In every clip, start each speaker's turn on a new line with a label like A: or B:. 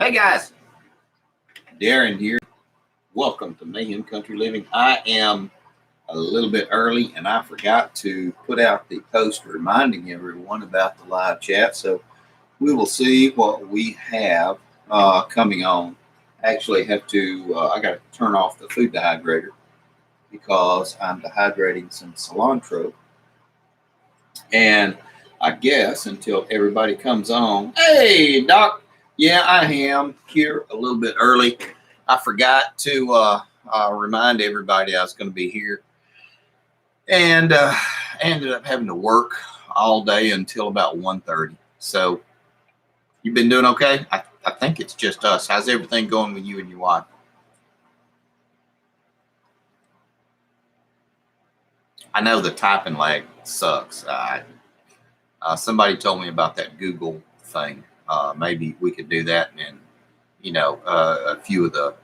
A: Hey guys, Darren here. Welcome to Mayhem Country Living. I am a little bit early and I forgot to put out the post reminding everyone about the live chat. So we will see what we have coming on. Actually, I got to turn off the food dehydrator because I'm dehydrating some cilantro. And I guess until everybody comes on, hey, Doc. Yeah, I am here a little bit early. I forgot to remind everybody I was going to be here, and ended up having to work all day until about 1:30. So you've been doing okay? I think it's just us. How's everything going with you and your wife? I know the typing lag sucks. Somebody told me about that Google thing. Maybe we could do that, and a few of the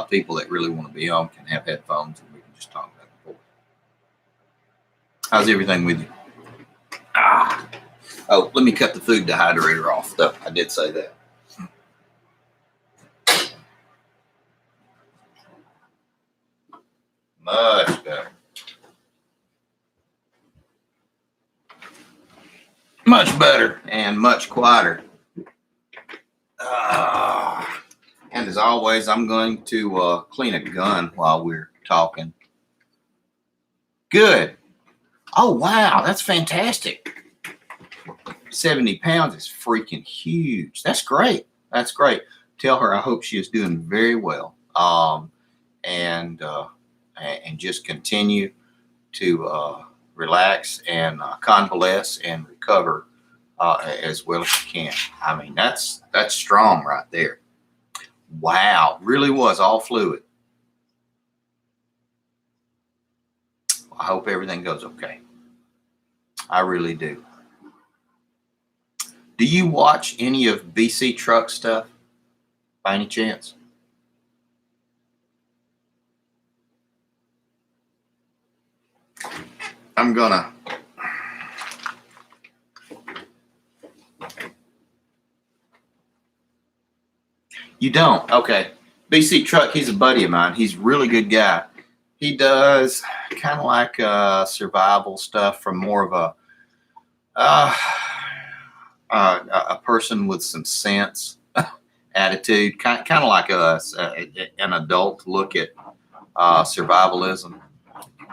A: people that really want to be on can have headphones, and we can just talk back and forth. How's everything with you? Oh, let me cut the food dehydrator off, though. I did say that. Much better. Much better and much quieter. And as always, I'm going to clean a gun while we're talking. Good. Oh, wow. That's fantastic. 70 pounds is freaking huge. That's great. That's great. Tell her I hope she is doing very well. And just continue to relax and convalesce and recover as well as you can. I mean, that's strong right there. Wow, really was all fluid. I hope everything goes okay. I really do. Do you watch any of BC Truck stuff by any chance? I'm gonna. You don't? Okay. BC Truck, he's a buddy of mine. He's a really good guy. He does kind of like survival stuff from more of a person with some sense attitude, kind of like us, an adult look at survivalism.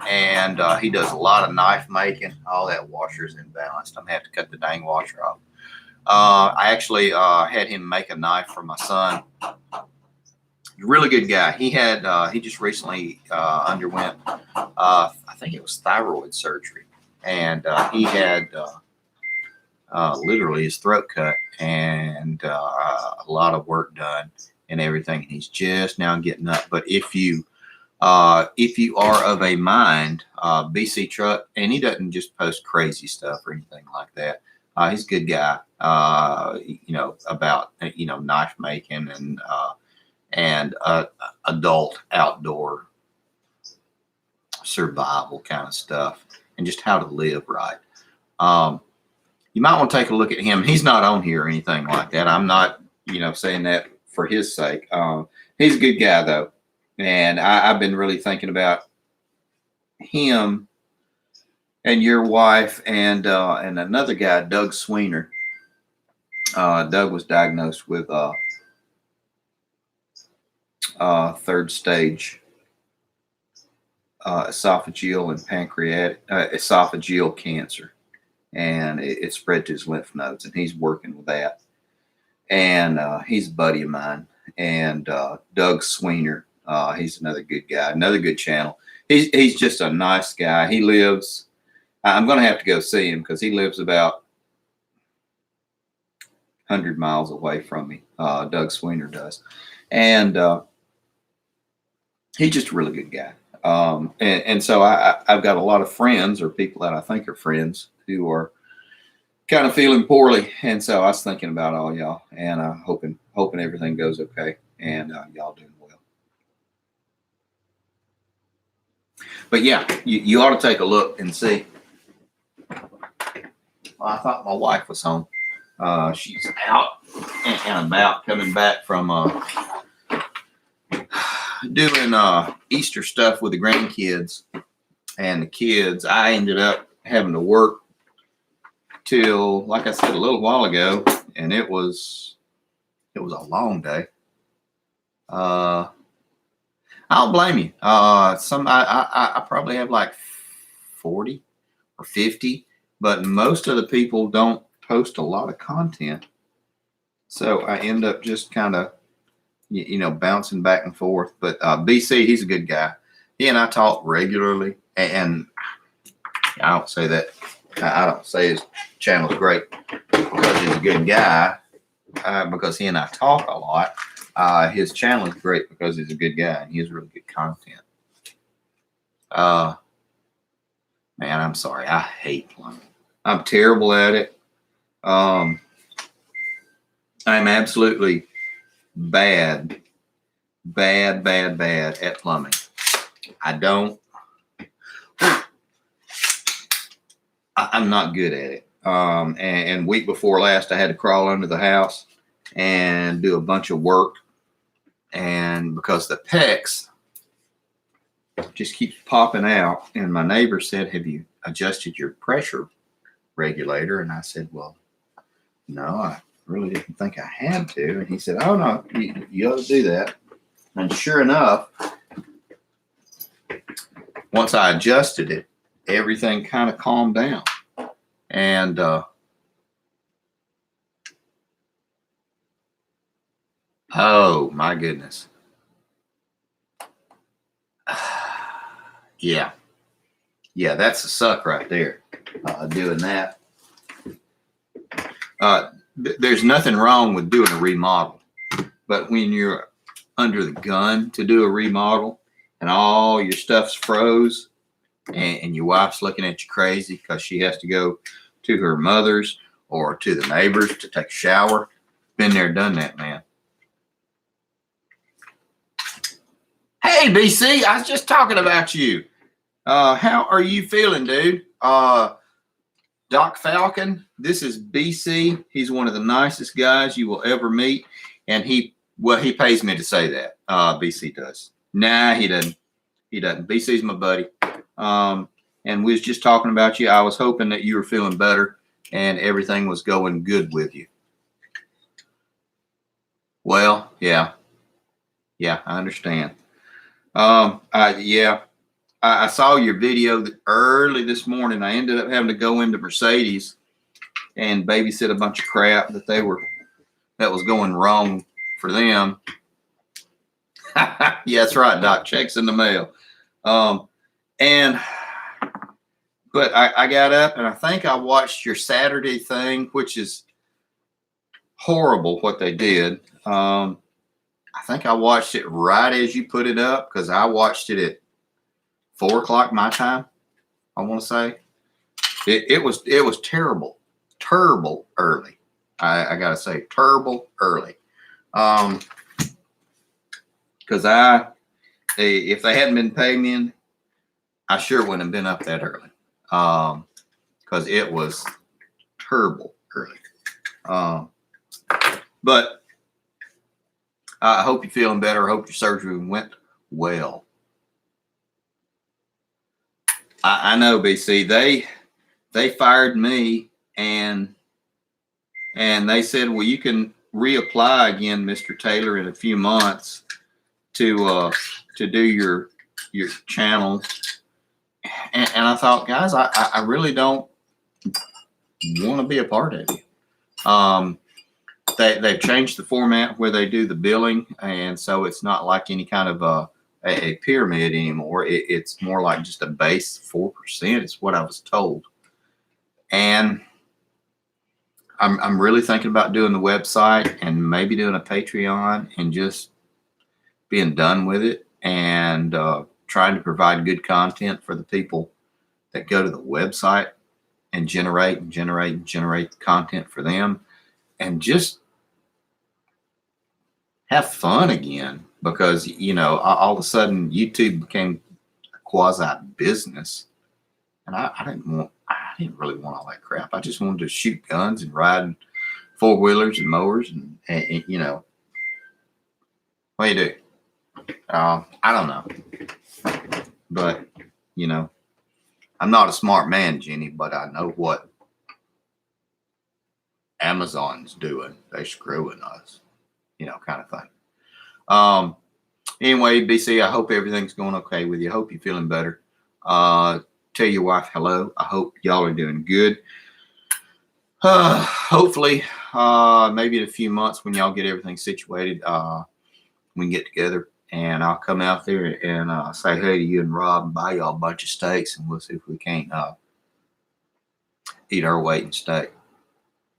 A: And he does a lot of knife making. All that washer's imbalanced. I'm gonna have to cut the dang washer off. I actually had him make a knife for my son. Really good guy. He just recently underwent I think it was thyroid surgery, and he had literally his throat cut and a lot of work done and everything. He's just now getting up. But if you are of a mind, BC Truck, and he doesn't just post crazy stuff or anything like that. He's a good guy, about, knife making and adult outdoor survival kind of stuff and just how to live right. You might want to take a look at him. He's not on here or anything like that. I'm not, saying that for his sake. He's a good guy though. And I've been really thinking about him and your wife and another guy, Doug Sweener. Doug was diagnosed with third stage esophageal and pancreatic esophageal cancer, and it spread to his lymph nodes, and he's working with that. And he's a buddy of mine. And Doug Sweener, he's another good guy, another good channel. He's just a nice guy. He lives. I'm going to have to go see him because he lives about 100 miles away from me. Doug Sweener does, and he's just a really good guy. And so I've got a lot of friends or people that I think are friends who are kind of feeling poorly. And so I was thinking about all y'all and hoping everything goes okay and y'all doing well. But yeah, you ought to take a look and see. Well, I thought my wife was home. She's out and about, coming back from doing Easter stuff with the grandkids and the kids. I ended up having to work till, like I said a little while ago, and it was a long day. I don't blame you. I probably have like 40 or 50, but most of the people don't post a lot of content. So I end up just kind of, bouncing back and forth. But BC, he's a good guy. He and I talk regularly, and I don't say that. I don't say his channel's great because he's a good guy, because he and I talk a lot. His channel is great because he's a good guy and he has really good content. Man, I'm sorry. I hate plumbing. I'm terrible at it. I'm absolutely bad at plumbing. I'm not good at it. And week before last, I had to crawl under the house and do a bunch of work. And because the PEX just keeps popping out, and my neighbor said, "Have you adjusted your pressure regulator?" And I said, "Well, no, I really didn't think I had to." And he said, "Oh, no, you ought to do that." And sure enough, once I adjusted it, everything kind of calmed down. And oh my goodness. Yeah, that's a suck right there, doing that. There's nothing wrong with doing a remodel, but when you're under the gun to do a remodel and all your stuff's froze, and your wife's looking at you crazy because she has to go to her mother's or to the neighbor's to take a shower. Been there, done that, man. Hey, BC, I was just talking about you. How are you feeling, dude? Doc Falcon, this is BC. He's one of the nicest guys you will ever meet. And he pays me to say that. BC does. Nah, he doesn't. BC's my buddy. And we was just talking about you. I was hoping that you were feeling better and everything was going good with you. Well, yeah, I understand. I saw your video early this morning. I ended up having to go into Mercedes and babysit a bunch of crap that was going wrong for them. Yeah, that's right, Doc. Checks in the mail. But I got up and I think I watched your Saturday thing, which is horrible what they did. I think I watched it right as you put it up, because I watched it at 4 o'clock my time. I want to say it was terrible early. I gotta say, terrible early. Because if they hadn't been paying me, I sure wouldn't have been up that early. Because it was terrible early. But I hope you're feeling better. I hope your surgery went well. I know, BC. They fired me, and they said, "Well, you can reapply again, Mr. Taylor, in a few months to do your channel." And I thought, guys, I really don't want to be a part of it. They've changed the format where they do the billing, and so it's not like any kind of a pyramid anymore. It's more like just a base 4%. Is what I was told. And I'm really thinking about doing the website and maybe doing a Patreon and just being done with it, and trying to provide good content for the people that go to the website and generate content for them, and just have fun again. Because, all of a sudden YouTube became a quasi business, and I didn't really want all that crap. I just wanted to shoot guns and ride 4-wheelers and mowers and you know, what do you do? I don't know, but you know, I'm not a smart man, Jenny, but I know what Amazon's doing. They're screwing us, you know, kind of thing. Anyway, BC, I hope everything's going okay with you. I hope you're feeling better. Tell your wife hello. I hope y'all are doing good. Hopefully, maybe in a few months when y'all get everything situated, we can get together and I'll come out there and say hey to you and Rob and buy y'all a bunch of steaks, and we'll see if we can't eat our weight in steak.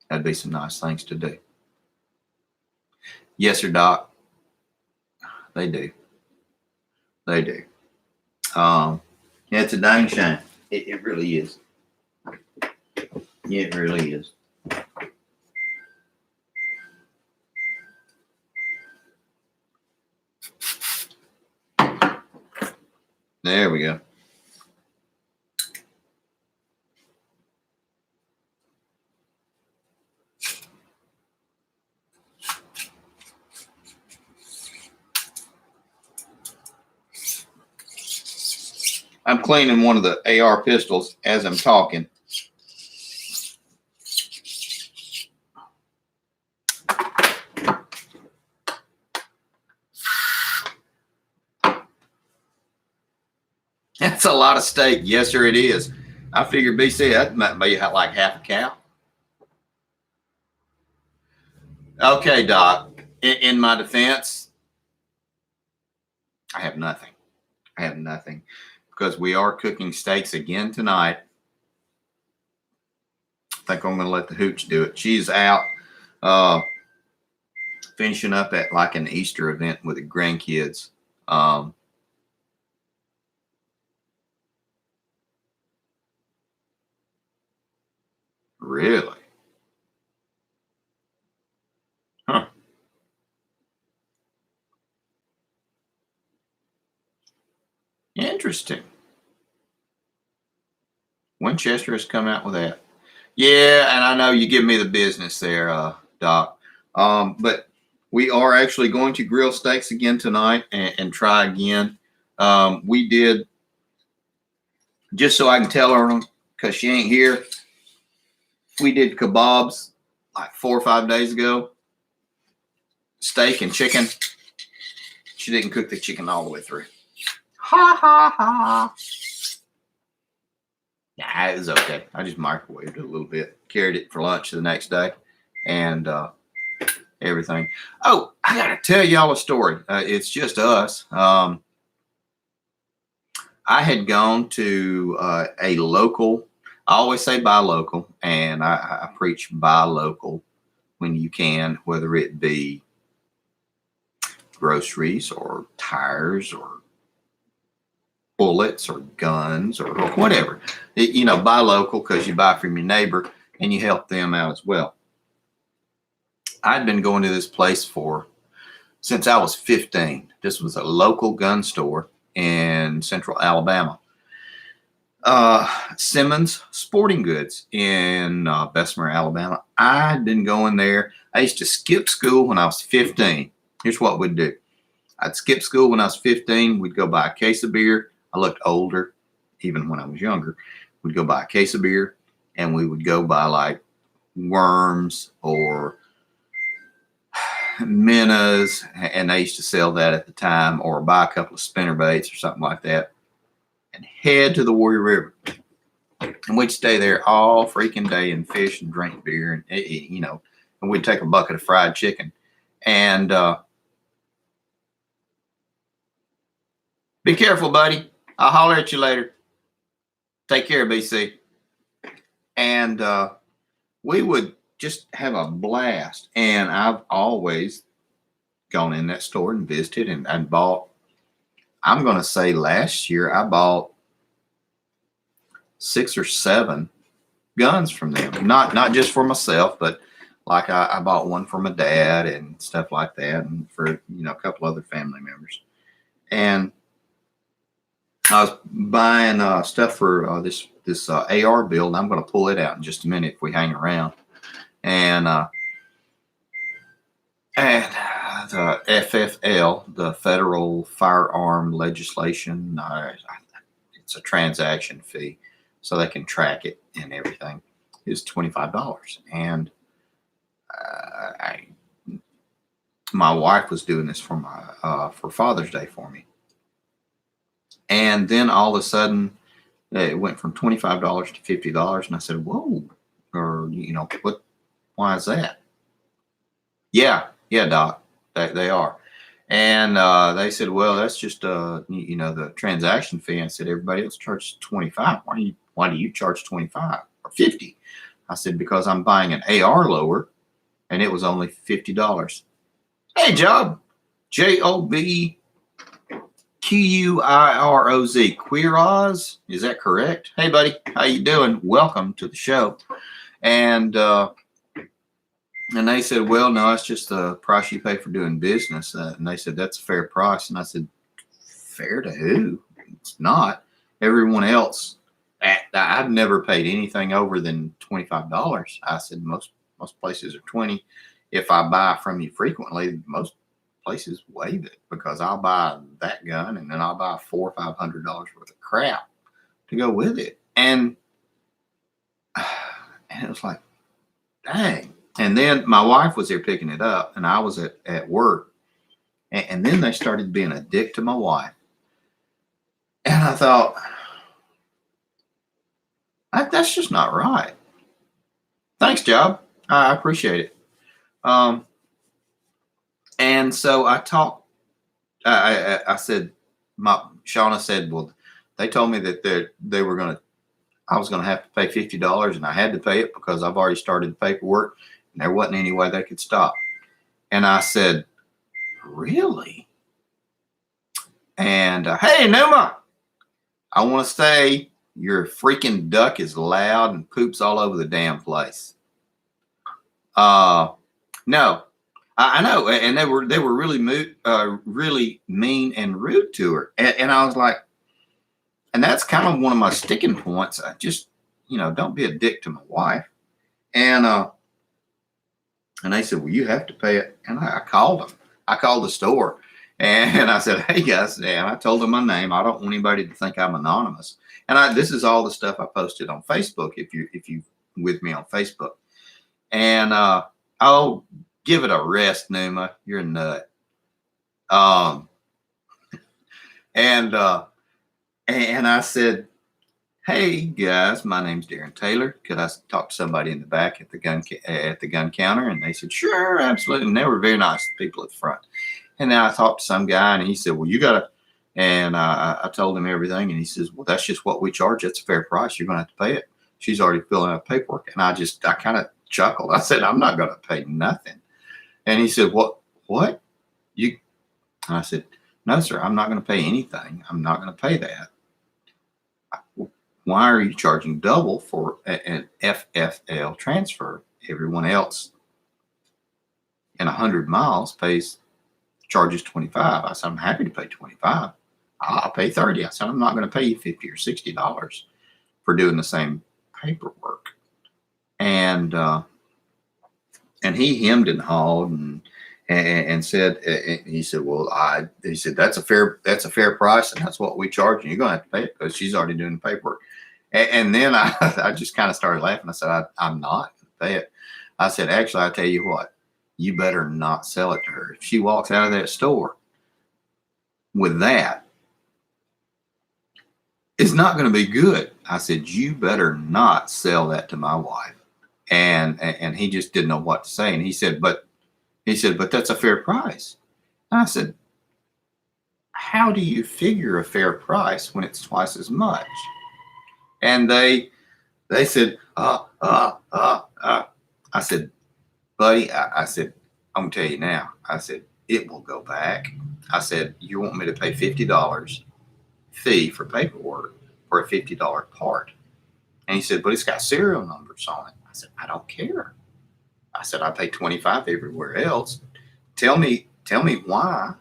A: That'd be some nice things to do. Yes, sir, Doc. They do. They do. Yeah, it's a dang shame. It really is. It really is. There we go. I'm cleaning one of the AR pistols as I'm talking. That's a lot of steak. Yes, sir, it is. I figure, BC, that might be like half a cow. Okay, Doc. In my defense, I have nothing. I have nothing because we are cooking steaks again tonight. I think I'm going to let the hooch do it. She's out finishing up at like an Easter event with the grandkids. Really? Huh. Interesting. Winchester has come out with that. Yeah, and I know you give me the business there, Doc. But we are actually going to grill steaks again tonight and try again. We did, just so I can tell her, because she ain't here, we did kebabs like 4 or 5 days ago. Steak and chicken. She didn't cook the chicken all the way through. Ha, ha, ha. Nah, it was okay. I just microwaved it a little bit. Carried it for lunch the next day and everything. Oh, I got to tell y'all a story. It's just us. I had gone to a local, I always say buy local, and I preach buy local when you can, whether it be groceries or tires or bullets or guns or whatever. You know, buy local because you buy from your neighbor and you help them out as well. I'd been going to this place since I was 15. This was a local gun store in Central Alabama. Simmons Sporting Goods in Bessemer, Alabama. I'd been going there. I used to skip school when I was 15. Here's what we'd do. I'd skip school when I was 15. We'd go buy a case of beer. I looked older, even when I was younger. We'd go buy a case of beer, and we would go buy like worms or minnows, and they used to sell that at the time, or buy a couple of spinner baits or something like that, and head to the Warrior River. And we'd stay there all freaking day and fish and drink beer, and you know, and we'd take a bucket of fried chicken. And be careful, buddy. I'll holler at you later. Take care, BC. And we would just have a blast. And I've always gone in that store and visited and bought, I'm going to say last year, I bought 6 or 7 guns from them. Not just for myself, but like I bought one for my dad and stuff like that, and for, you know, a couple other family members. And I was buying stuff for this AR build. I'm going to pull it out in just a minute if we hang around. And And the FFL, the Federal Firearm Legislation, it's a transaction fee, so they can track it and everything, is $25. And my wife was doing this for Father's Day for me. And then all of a sudden, it went from $25 to $50. And I said, whoa, or, what, why is that? Yeah, Doc, they are. And they said, well, that's just, the transaction fee. I said, everybody else charges 25. Why do you charge 25 or 50? I said, because I'm buying an AR lower and it was only $50. Hey, Job, JOBQUIROZ, Queeroz, is that correct? Hey, buddy, how you doing? Welcome to the show. And they said, well, no, it's just the price you pay for doing business. And they said, that's a fair price. And I said, fair to who? It's not. Everyone else, I've never paid anything over than $25. I said, most places are 20. If I buy from you frequently, most places waive it because I'll buy that gun and then I'll buy $400 or $500 worth of crap to go with it. And it was like, dang. And then my wife was there picking it up and I was at work. And then they started being a dick to my wife. And I thought, that's just not right. Thanks, Job. I appreciate it. And so I talked, I said, Shauna said, well, they told me that I was going to have to pay $50 and I had to pay it because I've already started the paperwork and there wasn't any way they could stop. And I said, really? And hey, Numa, I want to say your freaking duck is loud and poops all over the damn place. No, I know. And they were really mean and rude to her. And I was like, and that's kind of one of my sticking points. I just, don't be a dick to my wife. And they said, well, you have to pay it. And I called them. I called the store and I said, hey guys, and I told them my name. I don't want anybody to think I'm anonymous. And this is all the stuff I posted on Facebook. If you with me on Facebook, and I'll give it a rest, Numa. You're a nut. And I said, hey guys, my name's Darren Taylor. Could I talk to somebody in the back at the gun counter? And they said, sure, absolutely. And they were very nice people at the front. And then I talked to some guy and he said, well, you gotta, and I told him everything. And he says, well, that's just what we charge. That's a fair price. You're going to have to pay it. She's already filling out paperwork. And I kind of chuckled. I said, I'm not going to pay nothing. And he said, what? And I said, no, sir, I'm not going to pay anything. I'm not going to pay that. Why are you charging double for an FFL transfer? Everyone else in 100 miles charges 25. I said, I'm happy to pay 25. I'll pay 30. I said, I'm not going to pay you $50 or $60 for doing the same paperwork. And he hemmed and hawed and said, he said, well, he said, that's a fair price. And that's what we charge. And you're going to have to pay it because she's already doing the paperwork. And then I just kind of started laughing. I said, I'm not going to pay it. I said, actually, I tell you what, you better not sell it to her. If she walks out of that store with that, it's not going to be good. I said, you better not sell that to my wife. And he just didn't know what to say. And he said, but that's a fair price. And I said, how do you figure a fair price when it's twice as much? And they said, I said, buddy, I said, I'm going to tell you now. I said, it will go back. I said, you want me to pay $50 fee for paperwork for a $50 part? And he said, but it's got serial numbers on it. I said, I don't care. I said, I pay 25 everywhere else. Tell me why.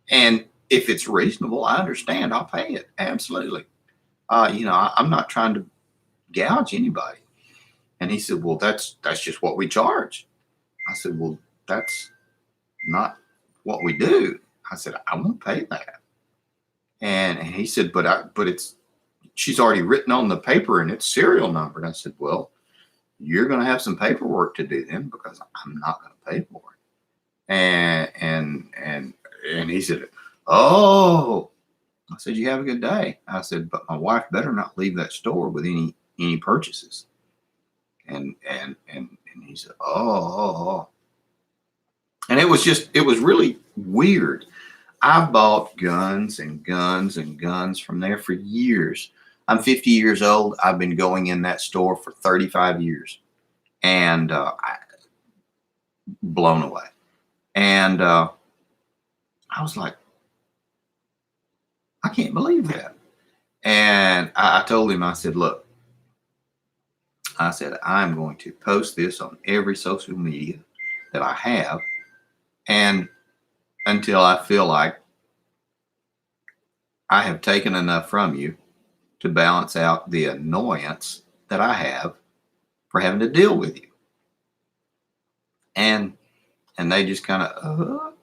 A: And if it's reasonable, I understand. I'll pay it. Absolutely. I'm not trying to gouge anybody. And he said, well, that's just what we charge. I said, well, that's not what we do. I said, I won't pay that. And he said, but it's, she's already written on the paper and it's serial number. And I said, well, you're going to have some paperwork to do then, because I'm not going to pay for it. And he said, oh, I said, you have a good day. I said, but my wife better not leave that store with any purchases. And he said, oh. And it was really weird. I've bought guns and guns and guns from there for years. I'm 50 years old. I've been going in that store for 35 years, and blown away. And I was like, I can't believe that. And I told him, I said, look, I said, I'm going to post this on every social media that I have, and until I feel like I have taken enough from you to balance out the annoyance that I have for having to deal with you. And they just kind of,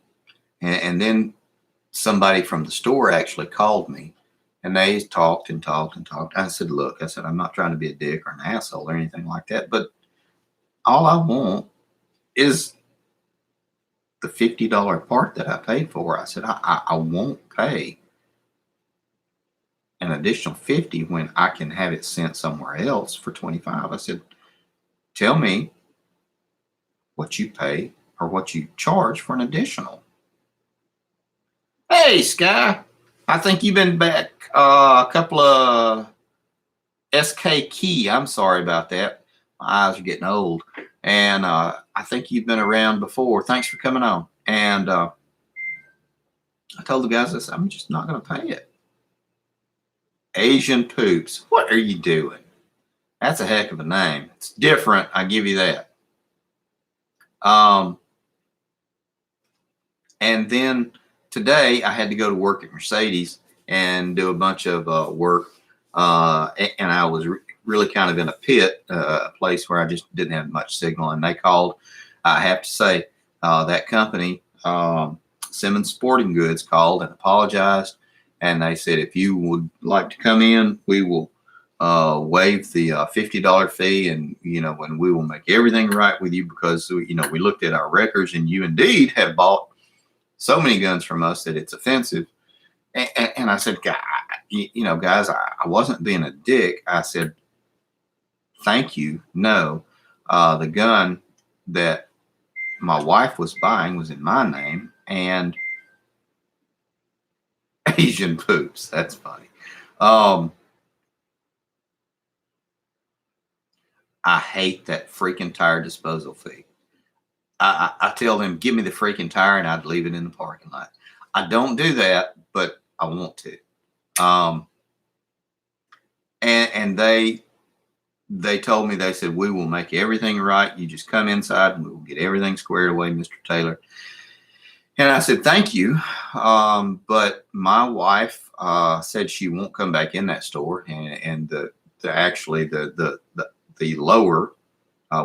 A: and then somebody from the store actually called me, and they talked and talked and talked. I said, look, I said, I'm not trying to be a dick or an asshole or anything like that, but all I want is the $50 part that I paid for. I said, I won't pay an additional $50 when I can have it sent somewhere else for $25. I said, tell me what you pay or what you charge for an additional. Hey, Sky, I think you've been back a couple of SK Key. I'm sorry about that. My eyes are getting old. And I think you've been around before. Thanks for coming on. And I told the guys, I said, I'm just not going to pay it. Asian Poops. What are you doing? That's a heck of a name. It's different. I give you that. And then today I had to go to work at Mercedes and do a bunch of work. And I was really kind of in a pit, a place where I just didn't have much signal. And they called, I have to say, that company, Simmons Sporting Goods, called and apologized. And they said, if you would like to come in, we will waive the $50 fee, and when we will make everything right with you, because we looked at our records and you indeed have bought so many guns from us that it's offensive. And I said, guys, I wasn't being a dick. I said, thank you. No, the gun that my wife was buying was in my name. And Asian Poops. That's funny. I hate that freaking tire disposal fee. I tell them, give me the freaking tire, and I'd leave it in the parking lot. I don't do that, but I want to. And they told me, they said, we will make everything right. You just come inside and we will get everything squared away, Mr. Taylor. And I said, thank you. But my wife said she won't come back in that store. And the lower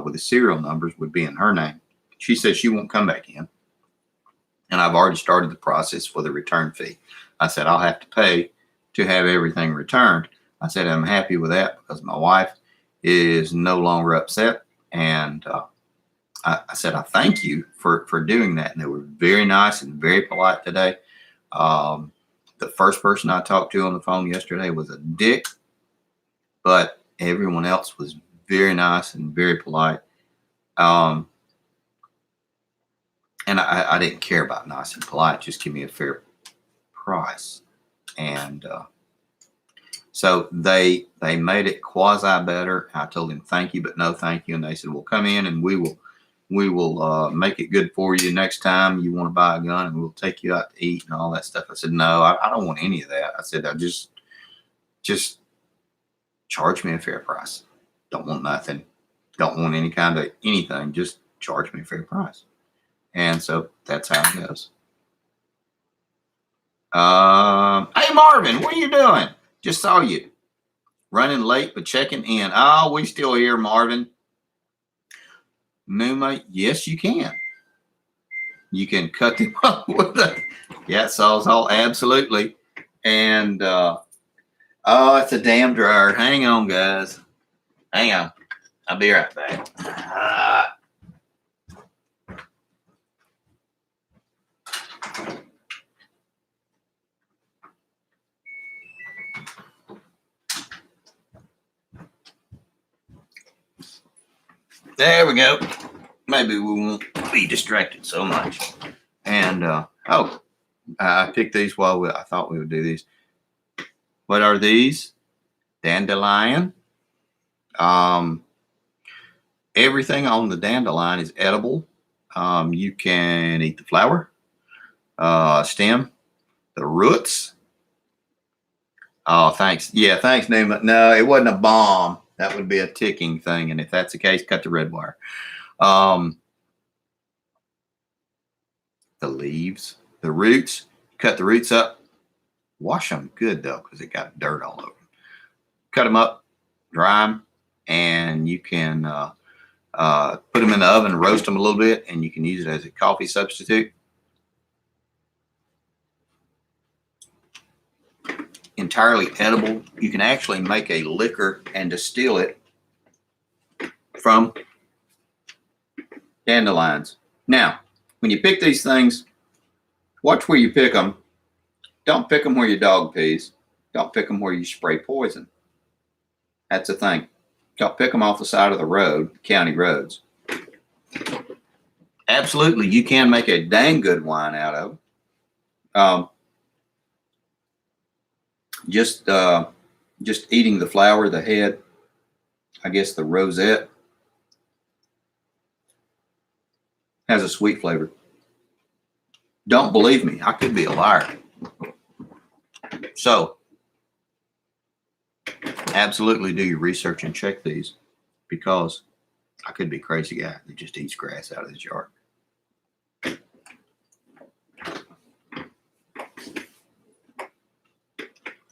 A: with the serial numbers would be in her name. She said she won't come back in. And I've already started the process for the return fee. I said, I'll have to pay to have everything returned. I said, I'm happy with that because my wife is no longer upset. And I said, I thank you for doing that. And they were very nice and very polite today. The first person I talked to on the phone yesterday was a dick, but everyone else was very nice and very polite. And I didn't care about nice and polite. Just give me a fair price. And so they made it quasi better. I told them thank you, but no thank you. And they said, well, come in and we will make it good for you next time you want to buy a gun, and we'll take you out to eat and all that stuff. I said, no, I don't want any of that. I said, I just charge me a fair price. Don't want nothing. Don't want any kind of anything. Just charge me a fair price. And so that's how it goes. Hey, Marvin, what are you doing? Just saw you. Running late, but checking in. Oh, we still here, Marvin. Numa, yes, you can. You can cut them up with a Sawzall, absolutely. And oh, it's a damn dryer. Hang on, guys. Hang on. I'll be right back. There we go. Maybe we won't be distracted so much. And I picked these while I thought we would do these. What are these? Dandelion. Everything on the dandelion is edible. You can eat the flower, stem, the roots. Oh, thanks. Yeah, thanks, Newman. No, it wasn't a bomb. That would be a ticking thing. And if that's the case, cut the red wire. The leaves, the roots, cut the roots up. Wash them good, though, because it got dirt all over them. Cut them up, dry them, and you can put them in the oven, roast them a little bit, and you can use it as a coffee substitute. Entirely edible. You can actually make a liquor and distill it from dandelions. Now, when you pick these things, watch where you pick them. Don't pick them where your dog pees. Don't pick them where you spray poison. That's the thing. Don't pick them off the side of the road, county roads. Absolutely, you can make a dang good wine out of it. Just eating the flower, the head, I guess the rosette, has a sweet flavor. Don't believe me, I could be a liar. So, absolutely do your research and check these, because I could be a crazy guy that just eats grass out of his yard.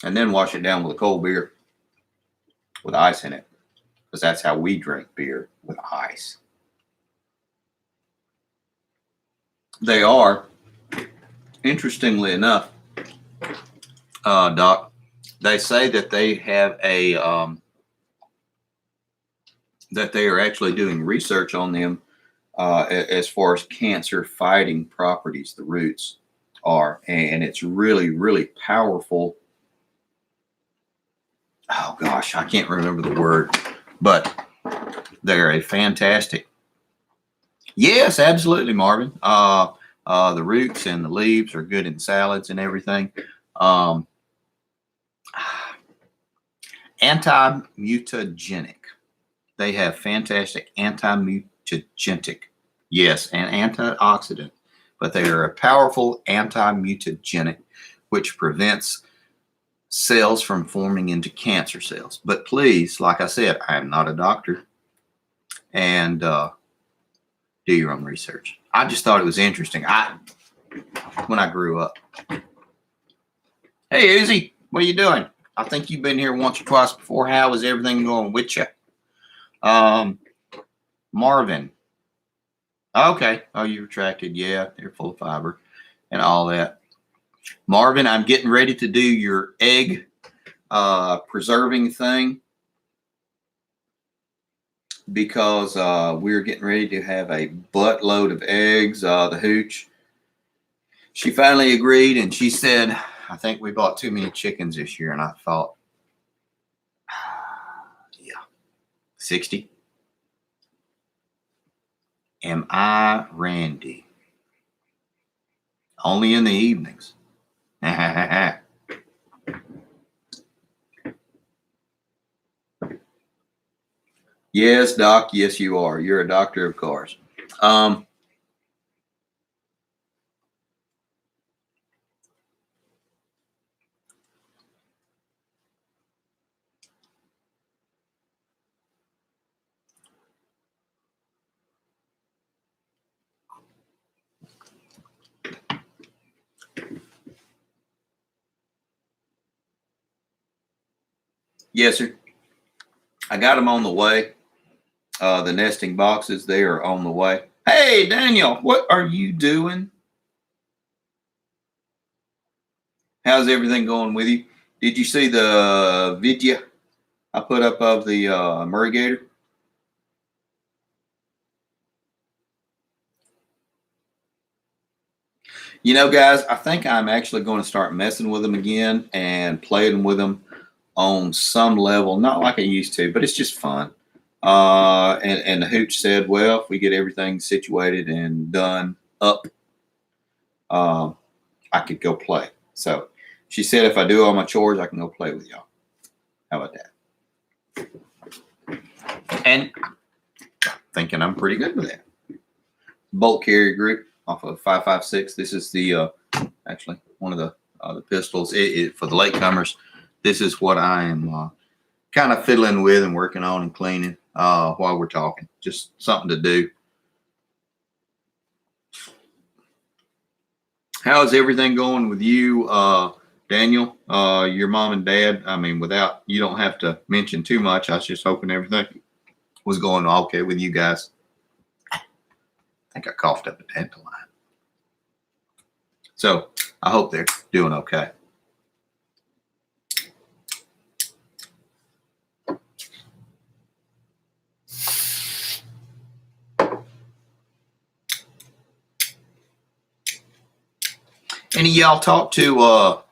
A: And then wash it down with a cold beer with ice in it, because that's how we drink beer, with ice. They are, interestingly enough, Doc, they say that they have a that they are actually doing research on them as far as cancer fighting properties. The roots are, and it's really, really powerful. Oh gosh, I can't remember the word, but they're a fantastic. Yes, absolutely, Marvin. The roots and the leaves are good in salads and everything. Anti-mutagenic. They have fantastic anti-mutagenic. Yes, and antioxidant, but they are a powerful anti-mutagenic, which prevents cells from forming into cancer cells. But please, like I said, I am not a doctor, and do your own research. I just thought it was interesting. When I grew up. Hey, Uzi, what are you doing? I think you've been here once or twice before. How is everything going with you? Marvin. Okay. Oh, you retracted. Yeah, they're full of fiber and all that. Marvin, I'm getting ready to do your egg preserving thing, because we're getting ready to have a buttload of eggs. The hooch, she finally agreed, and she said, I think we bought too many chickens this year. And I thought, yeah, 60. Am I Randy? Only in the evenings. Yes, Doc. Yes, you are. You're a doctor of cars. Yes, sir. I got them on the way. The nesting boxes, they are on the way. Hey, Daniel, what are you doing? How's everything going with you? Did you see the video I put up of the Murray Gator? You know, guys, I think I'm actually going to start messing with them again and playing with them on some level. Not like I used to, but it's just fun. And the hooch said, well, if we get everything situated and done up, I could go play. So she said, if I do all my chores, I can go play with y'all. How about that? And thinking I'm pretty good with that. Bolt carrier group off of 5.56. This is the actually one of the pistols. For the latecomers, this is what I am kind of fiddling with and working on and cleaning while we're talking. Just something to do. How's everything going with you, Daniel? Your mom and dad? I mean, you don't have to mention too much. I was just hoping everything was going okay with you guys. I think I coughed up a dandelion. So I hope they're doing okay. Any of y'all talk to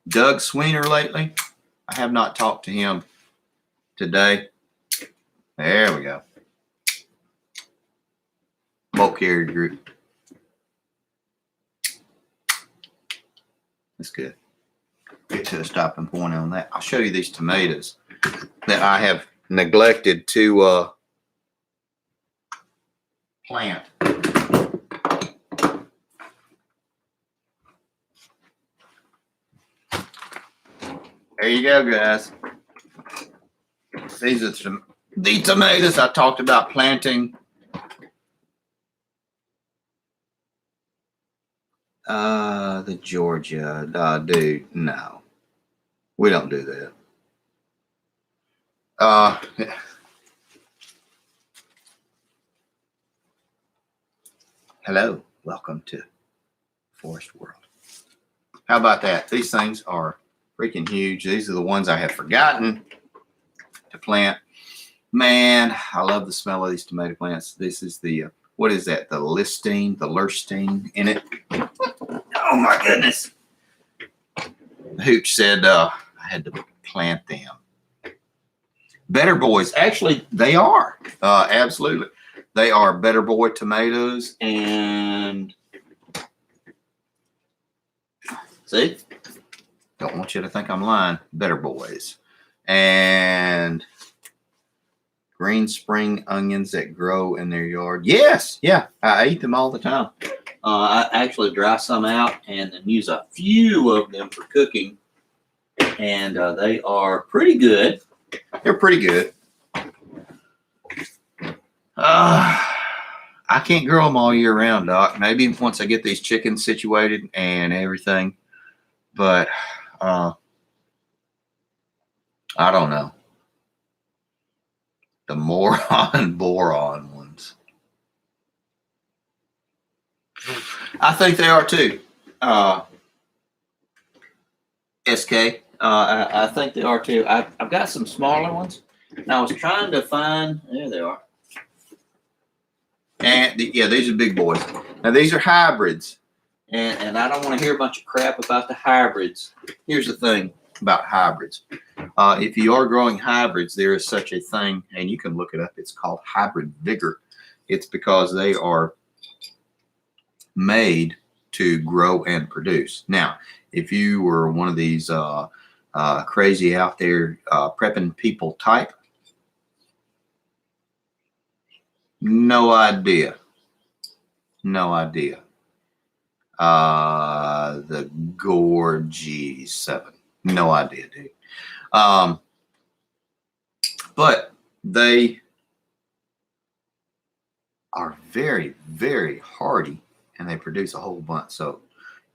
A: Doug Sweener lately? I have not talked to him today. There we go. Bolt carrier group. That's good. Get to a stopping point on that. I'll show you these tomatoes that I have neglected to plant. There you go, guys. These are the tomatoes I talked about planting. The Georgia, dude, no, we don't do that. Hello, welcome to Forest World. How about that? These things are freaking huge. These are the ones I have forgotten to plant. Man, I love the smell of these tomato plants. This is the, what is that? The lurstein in it. Oh my goodness. The hooch said I had to plant them. Better Boys. Actually, they are. Absolutely. They are Better Boy tomatoes. And see? Don't want you to think I'm lying. Better Boys. And Green Spring onions that grow in their yard. Yes. Yeah. I eat them all the time. I actually dry some out and then use a few of them for cooking. And they are pretty good. They're pretty good. I can't grow them all year round, Doc. Maybe once I get these chickens situated and everything. But I don't know. The boron ones. I think they are too. SK. I think they are too. I've got some smaller ones. And I was trying to find. There they are. And yeah, these are big boys. Now these are hybrids, and I don't want to hear a bunch of crap about the hybrids. Here's the thing about hybrids. If you are growing hybrids, there is such a thing, and you can look it up. It's called hybrid vigor. It's because they are made to grow and produce. Now, if you were one of these crazy out there prepping people type, no idea. No idea. The Gorgie 7. No idea, dude. But they are very, very hardy, and they produce a whole bunch. So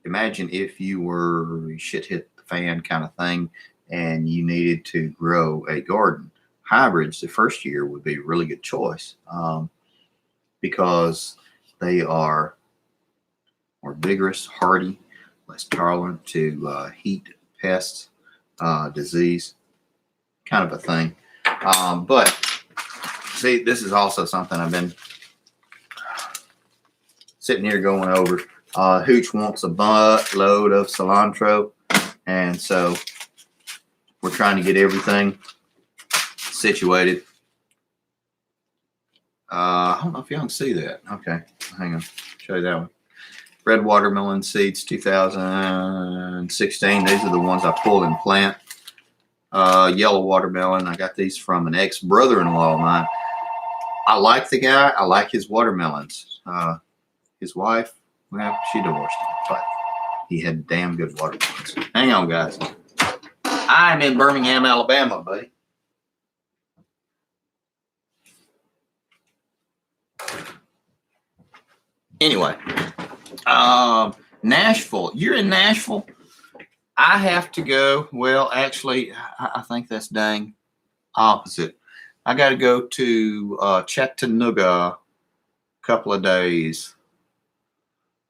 A: imagine if you were shit hit the fan kind of thing, and you needed to grow a garden. Hybrids the first year would be a really good choice because they are or vigorous, hardy, less tolerant to heat, pests, disease, kind of a thing. But see, this is also something I've been sitting here going over. Hooch wants a buttload of cilantro, and so we're trying to get everything situated. I don't know if y'all can see that. Okay, hang on, show you that one. Red watermelon seeds 2016. These are the ones I pulled and plant. Yellow watermelon. I got these from an ex-brother-in-law of mine. I like the guy. I like his watermelons. His wife, well, she divorced him, but he had damn good watermelons. Hang on, guys. I'm in Birmingham, Alabama, buddy. Anyway, Nashville. You're in Nashville. I have to go. Well, actually, I think that's dang opposite. I got to go to Chattanooga a couple of days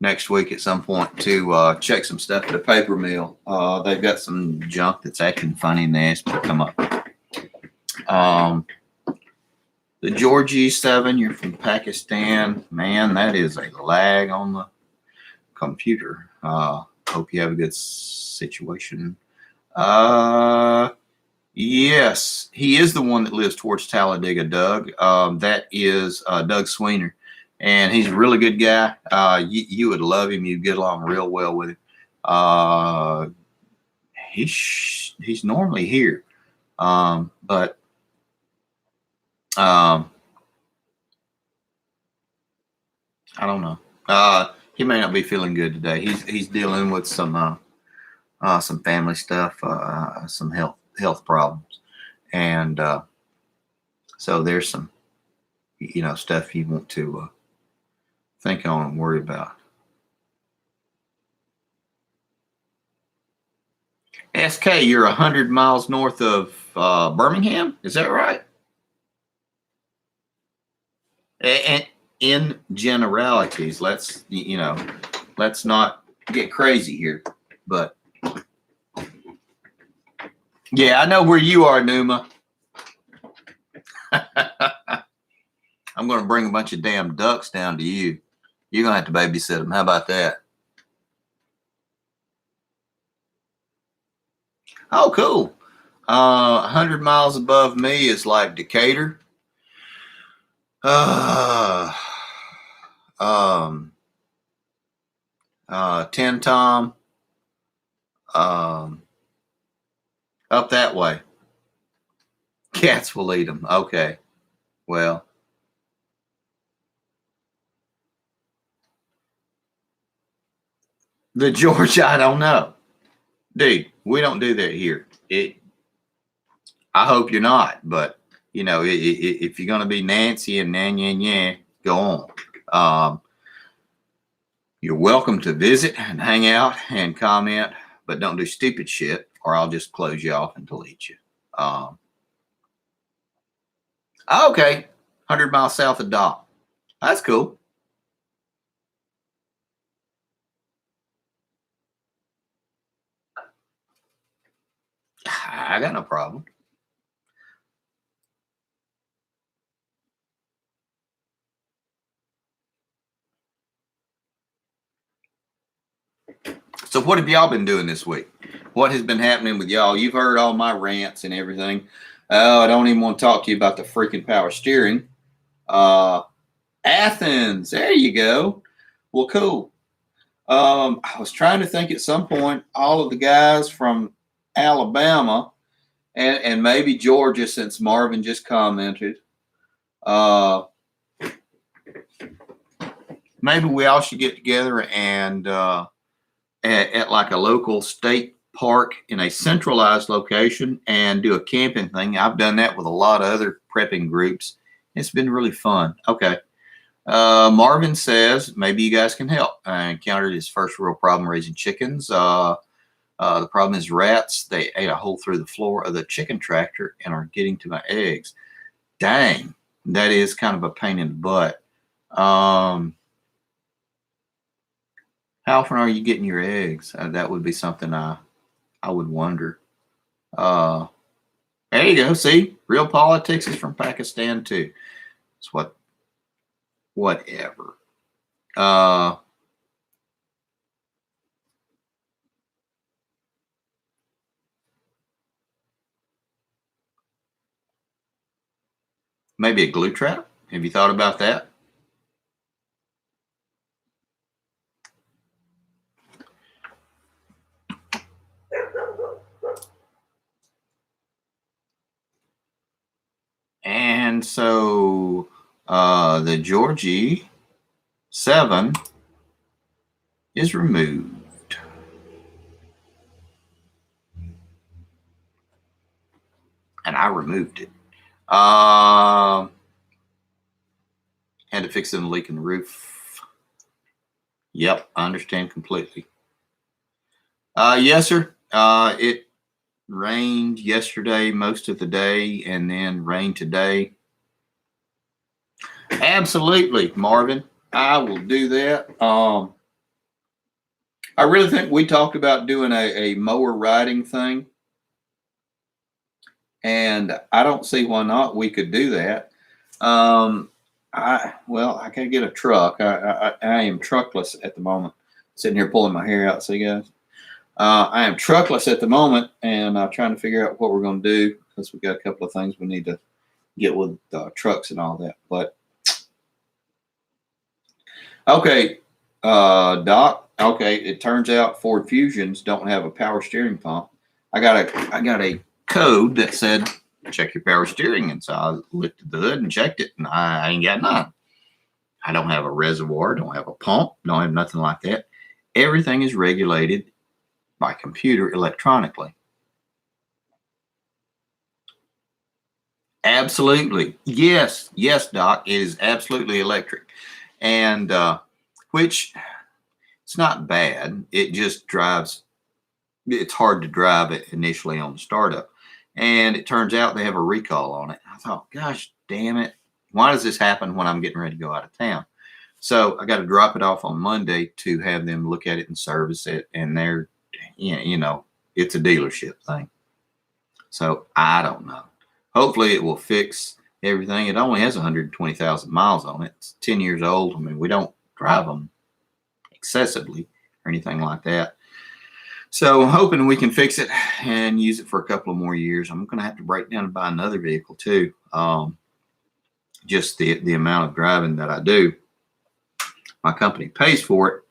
A: next week at some point to check some stuff at a paper mill. They've got some junk that's acting funny and they asked me to come up. The George E7, you're from Pakistan. Man, that is a lag on the computer. Hope you have a good situation. Yes, he is the one that lives towards Talladega, Doug. That is Doug Sweener. And he's a really good guy. You would love him. You'd get along real well with him. He's normally here. But I don't know. He may not be feeling good today. He's dealing with some family stuff, some health problems, and so there's some stuff you want to think on and worry about. SK, you're 100 miles north of Birmingham. Is that right? And in generalities, let's not get crazy here, but yeah, I know where you are, Numa. I'm going to bring a bunch of damn ducks down to you. You're going to have to babysit them. How about that? Oh, cool. 100 miles above me is like Decatur. Ten Tom, up that way. Cats will eat them. Okay. Well, the George, I don't know. Dude, we don't do that here. I hope you're not, but if you're going to be Nancy and Nanya, go on. You're welcome to visit and hang out and comment, but don't do stupid shit or I'll just close you off and delete you. Okay. 100 miles south of Dock. That's cool. I got no problem. So what have y'all been doing this week? What has been happening with y'all? You've heard all my rants and everything. Oh, I don't even want to talk to you about the freaking power steering. Athens, there you go. Well, cool. I was trying to think at some point, all of the guys from Alabama and maybe Georgia, since Marvin just commented, maybe we all should get together and at like a local state park in a centralized location and do a camping thing. I've done that with a lot of other prepping groups. It's been really fun. Okay. Marvin says maybe you guys can help. I encountered his first real problem raising chickens. The problem is rats. They ate a hole through the floor of the chicken tractor and are getting to my eggs. Dang, that is kind of a pain in the butt. How often are you getting your eggs? That would be something I would wonder. There you go. See, Real Politics is from Pakistan too. It's whatever. Maybe a glue trap. Have you thought about that? And so the Georgie 7 is removed. And I removed it. Had to fix the leak in the roof. Yep, I understand completely. Yes, sir. It rained yesterday most of the day and then rained today. Absolutely, Marvin. I will do that. I really think we talked about doing a mower riding thing. And I don't see why not we could do that. I gotta get a truck. I am truckless at the moment. Sitting here pulling my hair out. See, guys. I am truckless at the moment, and I'm trying to figure out what we're going to do because we've got a couple of things we need to get with trucks and all that. But okay, Doc. Okay, it turns out Ford Fusions don't have a power steering pump. I got a code that said check your power steering, and so I lifted the hood and checked it, and I ain't got none. I don't have a reservoir, don't have a pump, don't have nothing like that. Everything is regulated by computer electronically. Absolutely. Yes, Doc. It is absolutely electric. And which it's not bad. It just drives, it's hard to drive it initially on the startup. And it turns out they have a recall on it. I thought, gosh, damn it. Why does this happen when I'm getting ready to go out of town? So I got to drop it off on Monday to have them look at it and service it. And they're, it's a dealership thing. So I don't know. Hopefully it will fix everything. It only has 120,000 miles on it. It's 10 years old. I mean, we don't drive them excessively or anything like that. So I'm hoping we can fix it and use it for a couple of more years. I'm going to have to break down and buy another vehicle too. Just the amount of driving that I do. My company pays for it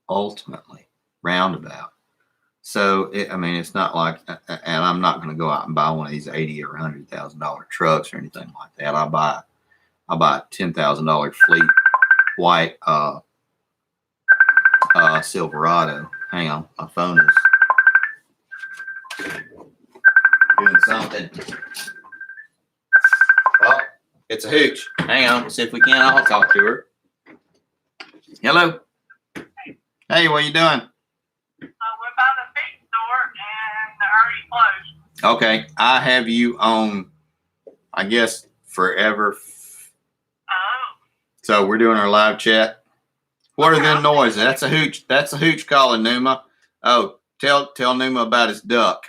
A: ultimately, roundabout. So, it's not like, and I'm not going to go out and buy one of these $80,000 or $100,000 trucks or anything like that. I'll buy a $10,000 fleet white Silverado. Hang on, my phone is doing something. Well, it's a hooch. Hang on, see if we can. I'll talk to her. Hello. Hey, what are you doing?
B: We're by the feed store and they're already closed.
A: Okay, I have you on, I guess, forever.
B: Oh.
A: So we're doing our live chat. What are them noises? That's a hooch. That's a hooch calling, Numa. Oh, tell Numa about his duck.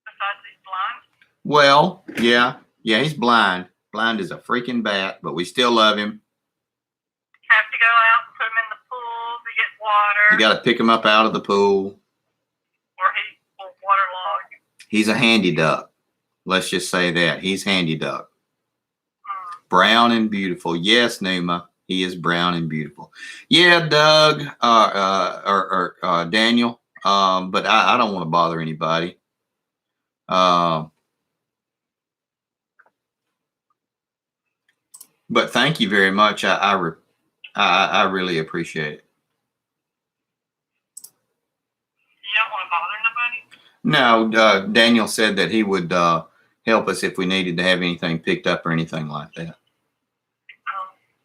B: Besides he's blind?
A: Well, yeah, he's blind. Blind as a freaking bat, but we still love him.
B: Have to go out and put him in the pool to get water.
A: You got to pick him up out of the pool.
B: Or he will waterlog.
A: He's a handy duck. Let's just say that. He's handy duck. Brown and beautiful. Yes, Numa. He is brown and beautiful. Yeah, Doug or Daniel. But I don't want to bother anybody. But thank you very much. I really appreciate it.
B: You don't want to bother
A: No,
B: nobody?
A: Daniel said that he would help us if we needed to have anything picked up or anything like that.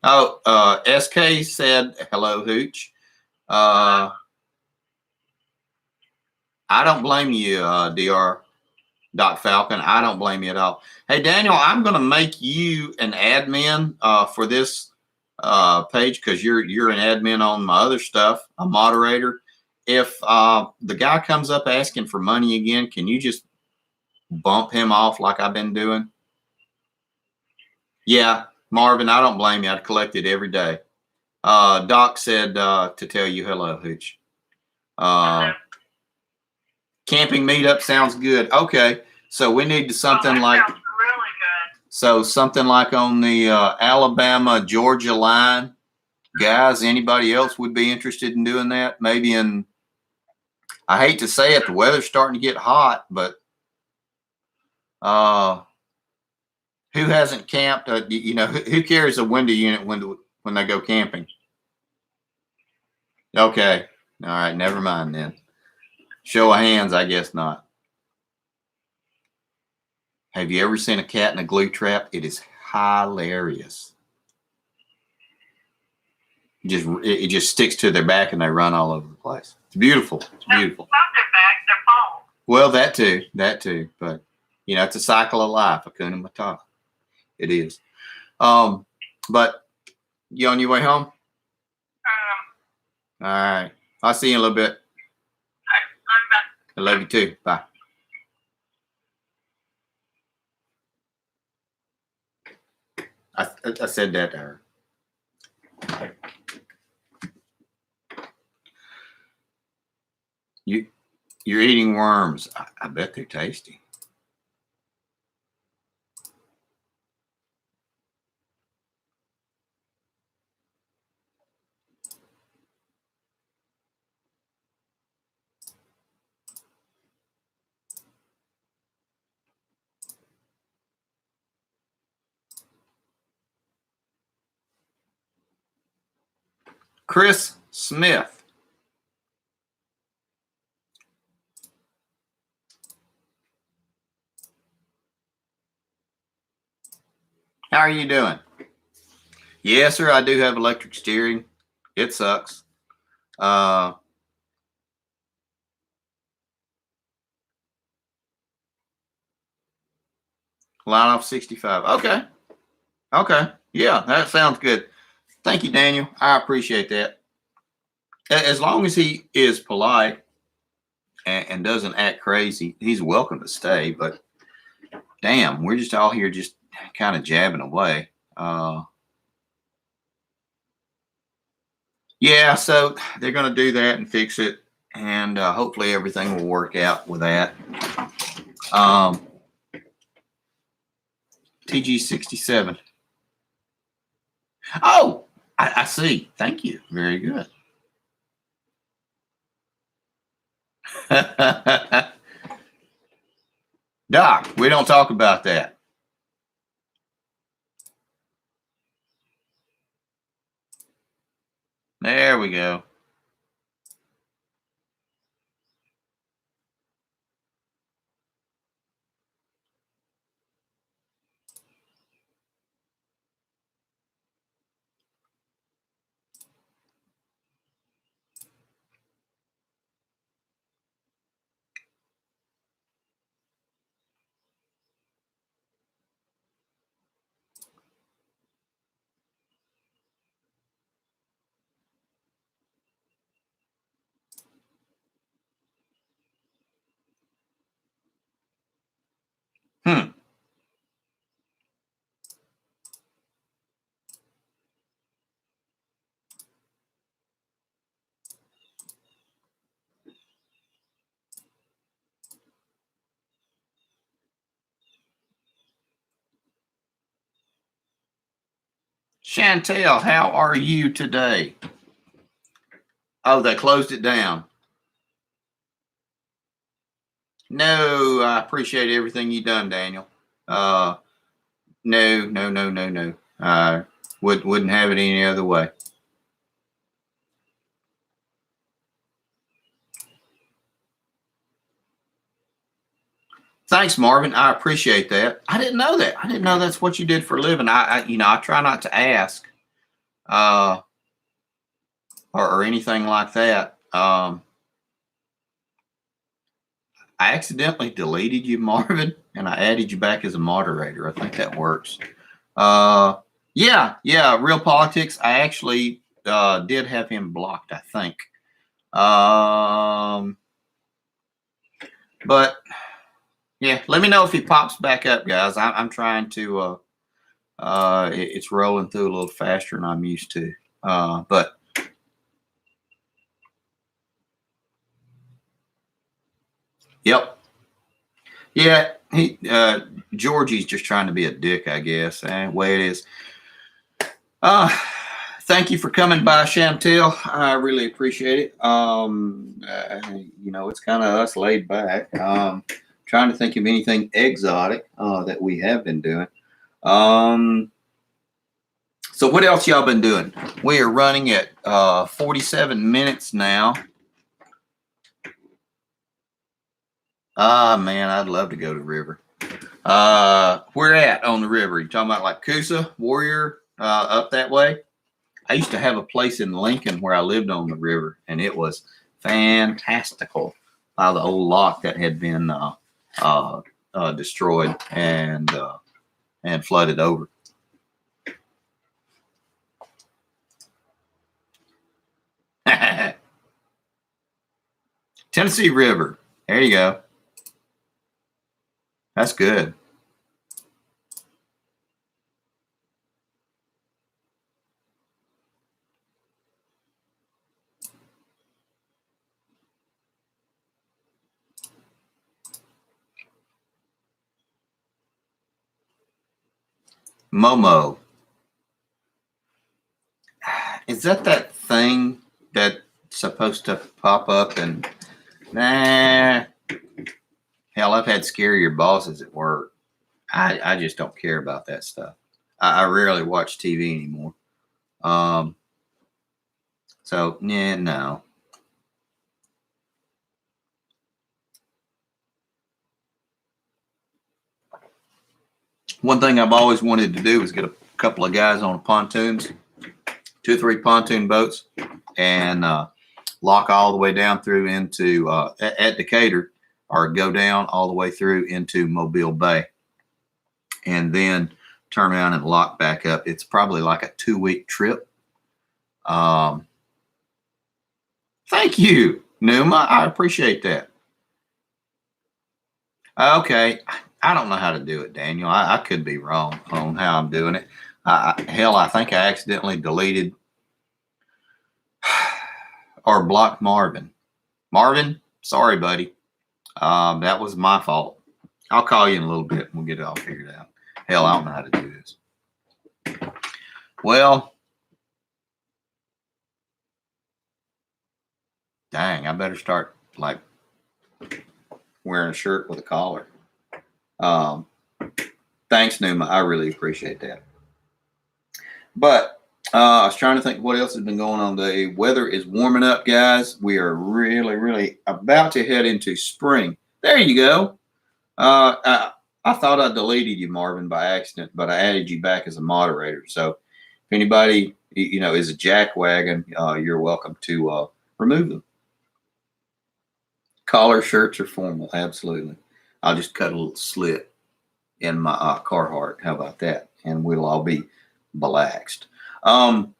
A: Oh, SK said, hello, Hooch. I don't blame you, Dr. Falcon. I don't blame you at all. Hey, Daniel, I'm going to make you an admin for this Paige, because you're an admin on my other stuff, a moderator. If the guy comes up asking for money again, can you just bump him off like I've been doing? Yeah, Marvin, I don't blame you. I'd collect it every day. Doc said to tell you hello, Hooch. Camping meetup sounds good. Okay, so we need to something like
B: sounds really good.
A: So something like on the Alabama Georgia line. Guys, anybody else would be interested in doing that? Maybe in, I hate to say it, the weather's starting to get hot, but who hasn't camped? Who carries a window unit when they go camping? Okay. All right. Never mind then. Show of hands, I guess not. Have you ever seen a cat in a glue trap? It is hilarious. It just sticks to their back and they run all over the place. It's beautiful. It's beautiful.
B: Not their back, their paws.
A: Well, that too. But it's a cycle of life. Hakuna Matata. It is. But you on your way home? All right. I'll see you in a little bit. I love you too. Bye. I said that to her. You're eating worms. I bet they're tasty. Chris Smith. How are you doing? Yes, sir. I do have electric steering. It sucks. Line off 65. Okay. Yeah, that sounds good. Thank you, Daniel. I appreciate that. As long as he is polite and doesn't act crazy, he's welcome to stay. But damn, we're just all here just kind of jabbing away. Yeah, so they're going to do that and fix it, and hopefully everything will work out with that. TG67. Oh, I see. Thank you. Very good. Doc, we don't talk about that. There we go. Chantel, how are you today? Oh, they closed it down. No, I appreciate everything you've done, Daniel. No. Wouldn't have it any other way. Thanks, Marvin. I appreciate that. I didn't know that. I didn't know that's what you did for a living. I try not to ask, or anything like that. I accidentally deleted you, Marvin, and I added you back as a moderator. I think that works. Yeah, yeah, Real Politics. I actually did have him blocked, I think. But yeah, let me know if he pops back up, guys. I'm trying to. It's rolling through a little faster than I'm used to. But yep, yeah. Georgie's just trying to be a dick, I guess. Way it is. Uh, Thank you for coming by, Chantel. I really appreciate it. It's kind of us laid back. Trying to think of anything exotic that we have been doing. So what else y'all been doing? We are running at 47 minutes now. Ah, man, I'd love to go to the river. Where at on the river? You talking about like Coosa, Warrior, up that way? I used to have a place in Lincoln where I lived on the river, and it was fantastical. The old lock that had been destroyed and flooded over. Tennessee River. There you go. That's good. Momo. Is that thing that's supposed to pop up and nah? Hell, I've had scarier bosses at work. I just don't care about that stuff. I rarely watch TV anymore. So yeah, no. One thing I've always wanted to do is get a couple of guys on pontoons, 2 or 3 pontoon boats, and lock all the way down through into at Decatur, or go down all the way through into Mobile Bay, and then turn around and lock back up. It's probably like a 2-week trip. Thank you, Numa. I appreciate that. Okay. I don't know how to do it, Daniel. I could be wrong on how I'm doing it. Hell, I think I accidentally deleted or blocked Marvin. Marvin, sorry, buddy. That was my fault. I'll call you in a little bit and we'll get it all figured out. Hell, I don't know how to do this. Well, dang, I better start like wearing a shirt with a collar. Thanks, Numa. I really appreciate that. But I was trying to think what else has been going on. The weather is warming up, guys. We are really, really about to head into spring. There you go. I thought I deleted you, Marvin, by accident, but I added you back as a moderator. So if anybody, is a jackwagon, you're welcome to remove them. Collar shirts are formal, absolutely. I'll just cut a little slit in my Carhartt. How about that? And we'll all be relaxed. Warm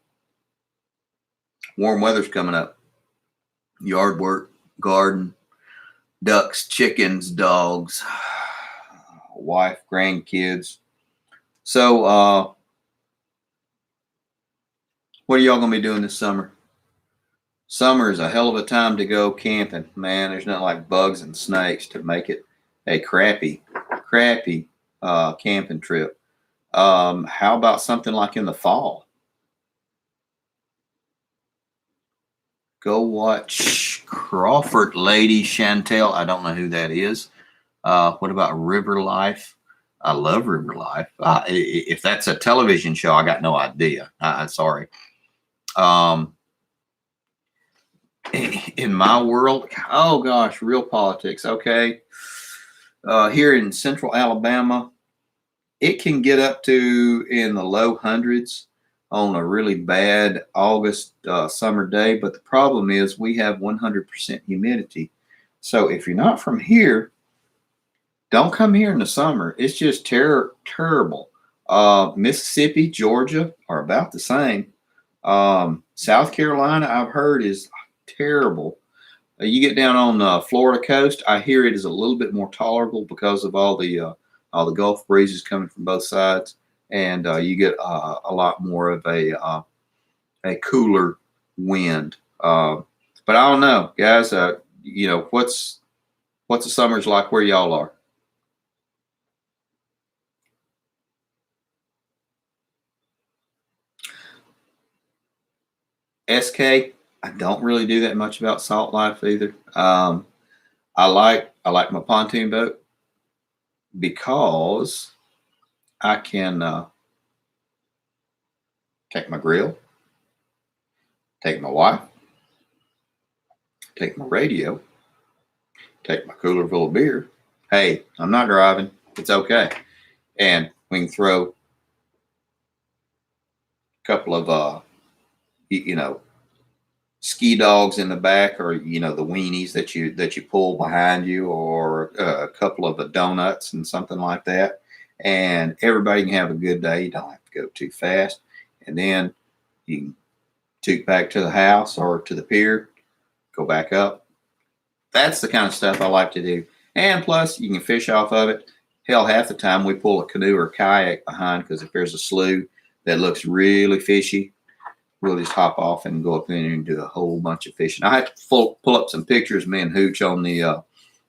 A: weather's coming up. Yard work, garden, ducks, chickens, dogs, wife, grandkids. So, what are y'all gonna be doing this summer? Summer is a hell of a time to go camping, man. There's nothing like bugs and snakes to make it a crappy camping trip. How about something like in the fall? Go watch Crawford Lady Chantel. I don't know who that is. What about River Life? I love River Life. If that's a television show, I got no idea. Sorry. In my world, oh gosh, Real Politics. Okay. Here in central Alabama, it can get up to in the low hundreds on a really bad August summer day. But the problem is we have 100% humidity. So if you're not from here, don't come here in the summer. It's just terrible. Mississippi, Georgia are about the same. South Carolina, I've heard, is terrible. You get down on the Florida coast, I hear it is a little bit more tolerable because of all the Gulf breezes coming from both sides, and you get a lot more of a cooler wind. But I don't know, guys. What's the summers like where y'all are? SK, I don't really do that much about salt life either. I like my pontoon boat because I can take my grill, take my wife, take my radio, take my cooler full of beer. Hey, I'm not driving. It's okay. And we can throw a couple of ski dogs in the back, or the weenies that you pull behind you, or a couple of donuts and something like that, and everybody can have a good day. You don't have to go too fast, and then you can toot back to the house or to the pier, go back up. That's the kind of stuff I like to do. And plus, you can fish off of it. Hell, half the time we pull a canoe or kayak behind, because if there's a slough that looks really fishy, we'll just hop off and go up in and do a whole bunch of fishing. I had to pull up some pictures of me and Hooch on the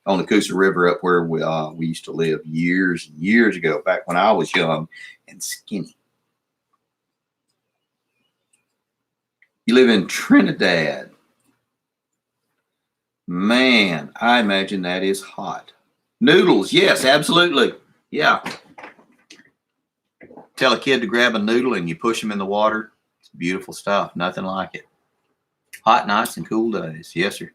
A: Coosa River up where we used to live years and years ago, back when I was young and skinny. You live in Trinidad. Man, I imagine that is hot. Noodles, yes, absolutely. Yeah. Tell a kid to grab a noodle and you push them in the water. It's beautiful stuff. Nothing like it. Hot nights and cool days. Yes, sir.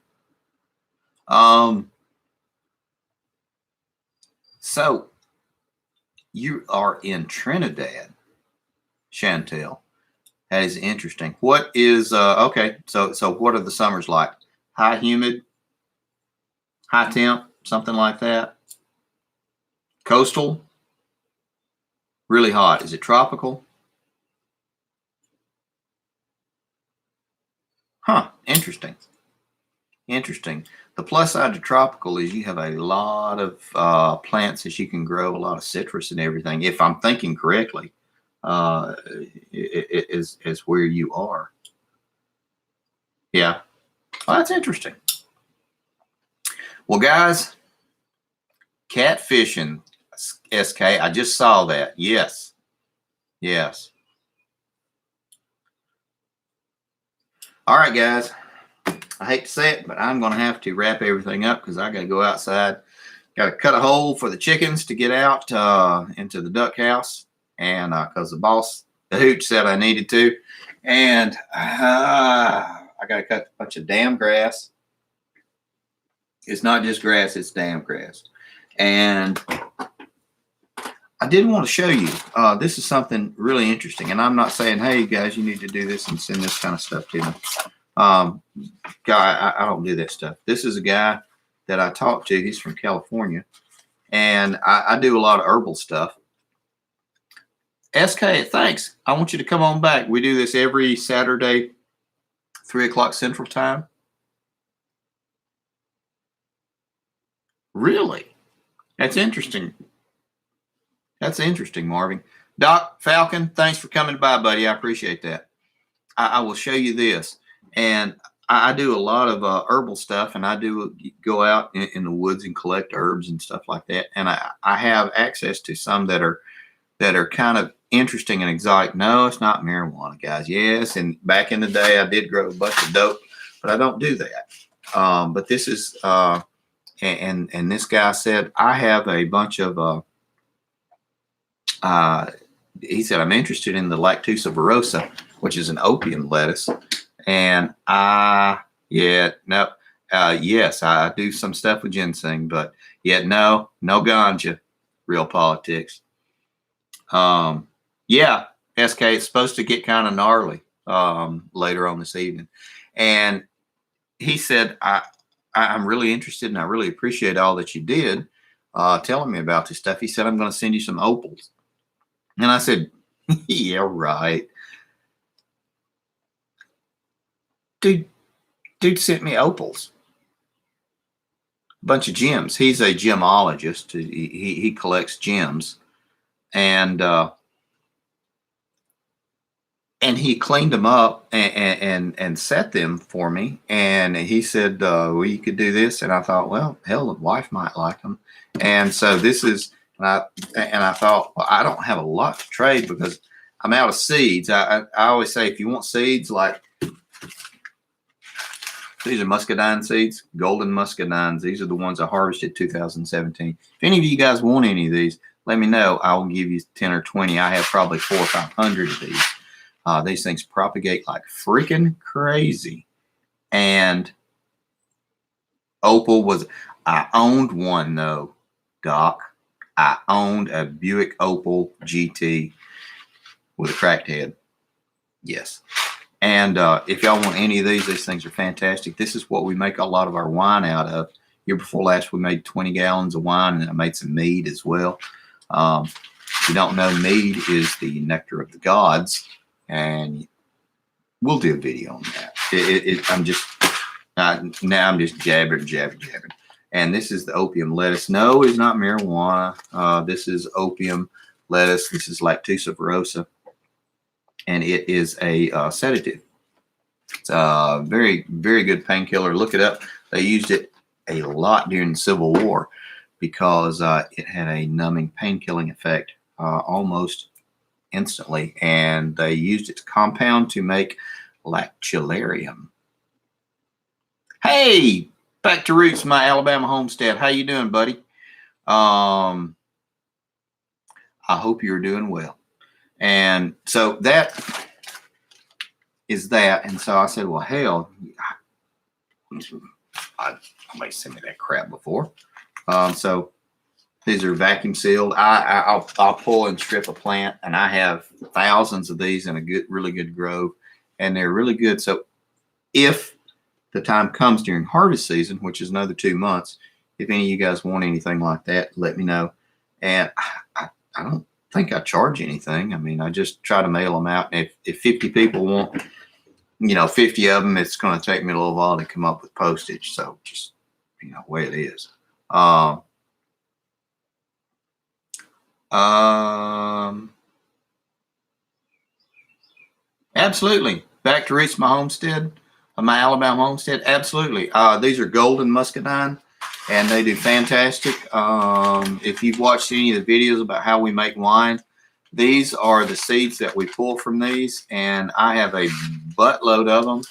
A: So you are in Trinidad, Chantel. That is interesting. What is okay? So what are the summers like? High humid, high temp, something like that. Coastal, really hot. Is it tropical? Huh. Interesting. The plus side to tropical is you have a lot of plants that you can grow, a lot of citrus and everything. If I'm thinking correctly, is where you are. Yeah. Well, that's interesting. Well, guys, catfishing, SK, I just saw that. Yes. All right, guys. I hate to say it, but I'm going to have to wrap everything up because I got to go outside. Got to cut a hole for the chickens to get out into the duck house, and because the boss, the Hooch, said I needed to, and I got to cut a bunch of damn grass. It's not just grass; it's damn grass. And I did want to show you. This is something really interesting, and I'm not saying, "Hey, guys, you need to do this and send this kind of stuff to me." Guy, I don't do that stuff. This is a guy that I talked to. He's from California, and I do a lot of herbal stuff. SK, thanks. I want you to come on back. We do this every Saturday, 3:00 Central Time. Really? That's interesting. Marvin. Doc Falcon, thanks for coming by, buddy. I appreciate that. I will show you this. And I do a lot of herbal stuff, and I do go out in the woods and collect herbs and stuff like that. And I have access to some that are kind of interesting and exotic. No, it's not marijuana, guys. Yes, and back in the day, I did grow a bunch of dope, but I don't do that. But this is and this guy said, I have a bunch of he said, I'm interested in the Lactusa virosa, which is an opium lettuce. And yes, I do some stuff with ginseng, but yet no ganja, real politics. Yeah, SK, it's supposed to get kind of gnarly later on this evening. And he said, I'm really interested, and I really appreciate all that you did telling me about this stuff. He said, I'm going to send you some opals. And I said, yeah, right. Dude sent me opals. A bunch of gems. He's a gemologist. He collects gems. And he cleaned them up and set them for me. And he said, well, you could do this. And I thought, well, hell, the wife might like them. And so this is, and I thought, well, I don't have a lot to trade because I'm out of seeds. I always say, if you want seeds, like these are muscadine seeds, golden muscadines. These are the ones I harvested 2017. If any of you guys want any of these, let me know. I'll give you 10 or 20. I have probably 400 or 500 of these. These things propagate like freaking crazy. And opal was, I owned one though, Doc. I owned a Buick Opal GT with a cracked head. Yes. And if y'all want any of these things are fantastic. This is what we make a lot of our wine out of. Year before last, we made 20 gallons of wine, and I made some mead as well. If you don't know, mead is the nectar of the gods. And we'll do a video on that. I'm just jabbering. And this is the opium lettuce. No, it's not marijuana. This is opium lettuce. This is Lactuca virosa, and it is a sedative. It's a very, very good painkiller. Look it up. They used it a lot during the Civil War because it had a numbing, pain-killing effect almost instantly, and they used it to compound to make lactularium. Hey, back to roots, my Alabama homestead. How you doing, buddy? I hope you're doing well. And so that is that. And so I said, well, hell, somebody sent me that crap before. So these are vacuum sealed. I'll pull and strip a plant, and I have thousands of these in a really good grove, and they're really good. So if the time comes during harvest season, which is another 2 months, if any of you guys want anything like that, let me know. And I don't think I charge anything. I mean, I just try to mail them out. And if 50 people want, 50 of them, it's going to take me a little while to come up with postage. So just, the way it is. Absolutely. Back to reach my homestead, my Alabama homestead. Absolutely. These are golden muscadine, and they do fantastic. If you've watched any of the videos about how we make wine, these are the seeds that we pull from these, and I have a buttload of them.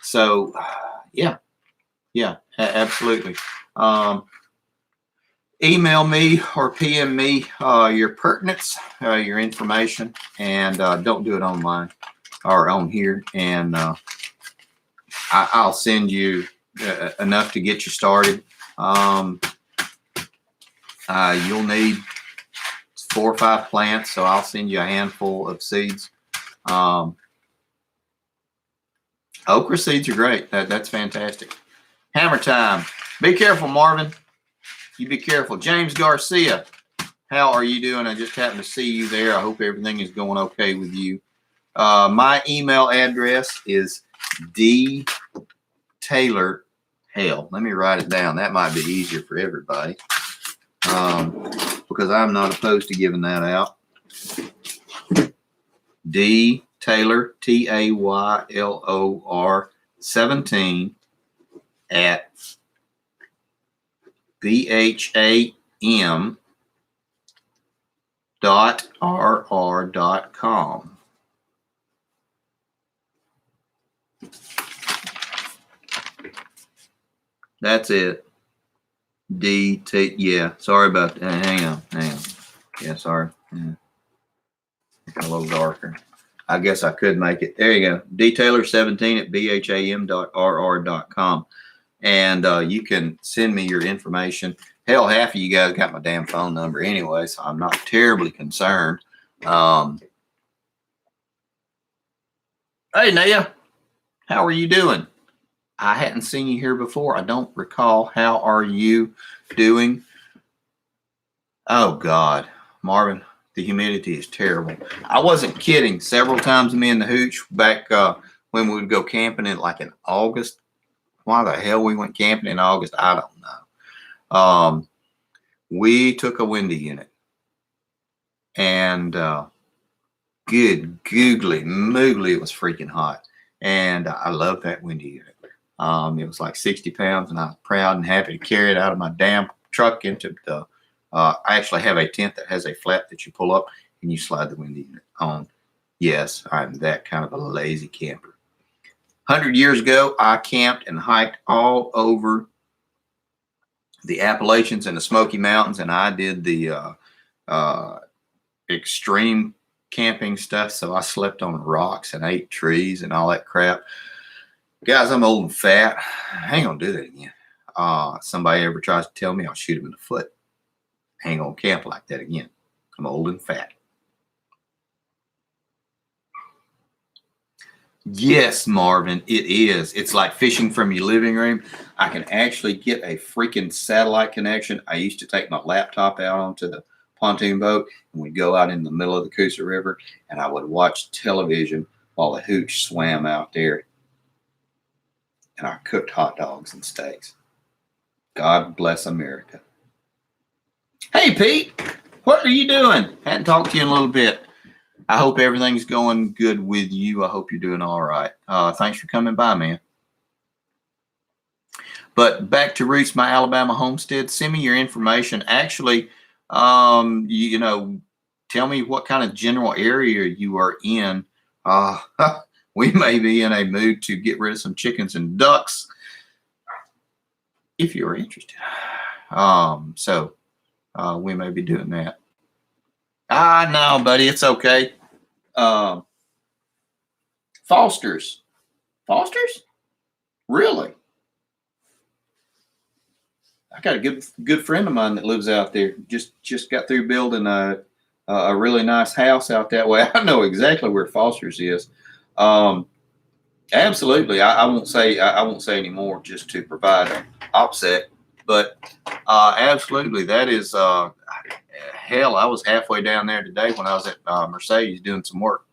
A: So, yeah, absolutely. Email me or PM me your pertinence, your information, and don't do it online or on here. And I'll send you enough to get you started. You'll need 4 or 5 plants, so I'll send you a handful of seeds. Okra seeds are great. That's fantastic. Hammer time. Be careful, Marvin. You be careful. James Garcia, how are you doing? I just happened to see you there. I hope everything is going okay with you. My email address is dtaylor. Hell, let me write it down. That might be easier for everybody because I'm not opposed to giving that out. D Taylor, Taylor 17 at BHAM.RR.com. That's it. Yeah, sorry about that. Hang on. Yeah, sorry. Yeah. A little darker. I guess I could make it. There you go. Taylor17 at BHAM.RR.com. And you can send me your information. Hell, half of you guys got my damn phone number anyway, so I'm not terribly concerned. Hey, Naya, how are you doing? I hadn't seen you here before. I don't recall. How are you doing? Oh, God. Marvin, The humidity is terrible. I wasn't kidding. Several times me and the hooch back when we would go camping in August. Why the hell we went camping in August, I don't know. We took a windy unit, and good googly moogly, it was freaking hot. And I love that windy unit. It was like 60 pounds, and I was proud and happy to carry it out of my damn truck into the. I actually have a tent that has a flap that you pull up and you slide the windy unit on. Yes, I'm that kind of a lazy camper. 100 years ago, I camped and hiked all over the Appalachians and the Smoky Mountains, and I did the extreme camping stuff. So I slept on rocks and ate trees and all that crap. Guys, I'm old and fat. I ain't gonna do that again. Somebody ever tries to tell me, I'll shoot him in the foot. I ain't gonna camp like that again. I'm old and fat. Yes, Marvin, it is. It's like fishing from your living room. I can actually get a freaking satellite connection. I used to take my laptop out onto the pontoon boat, and we'd go out in the middle of the Coosa River, and I would watch television while the hooch swam out there, and I cooked hot dogs and steaks. God bless America. Hey, Pete, what are you doing? Hadn't talked to you in a little bit. I hope everything's going good with you. I hope you're doing all right. Thanks for coming by, man. But back to Roots, my Alabama homestead. Send me your information. Actually, tell me what kind of general area you are in. We may be in a mood to get rid of some chickens and ducks if you're interested. We may be doing that. No, buddy, it's okay. Foster's. Really? I got a good friend of mine that lives out there. Just got through building a really nice house out that way. I know exactly where Foster's is. Absolutely. I won't say anymore just to provide an offset, but absolutely, that is hell. I was halfway down there today when I was at Mercedes doing some work.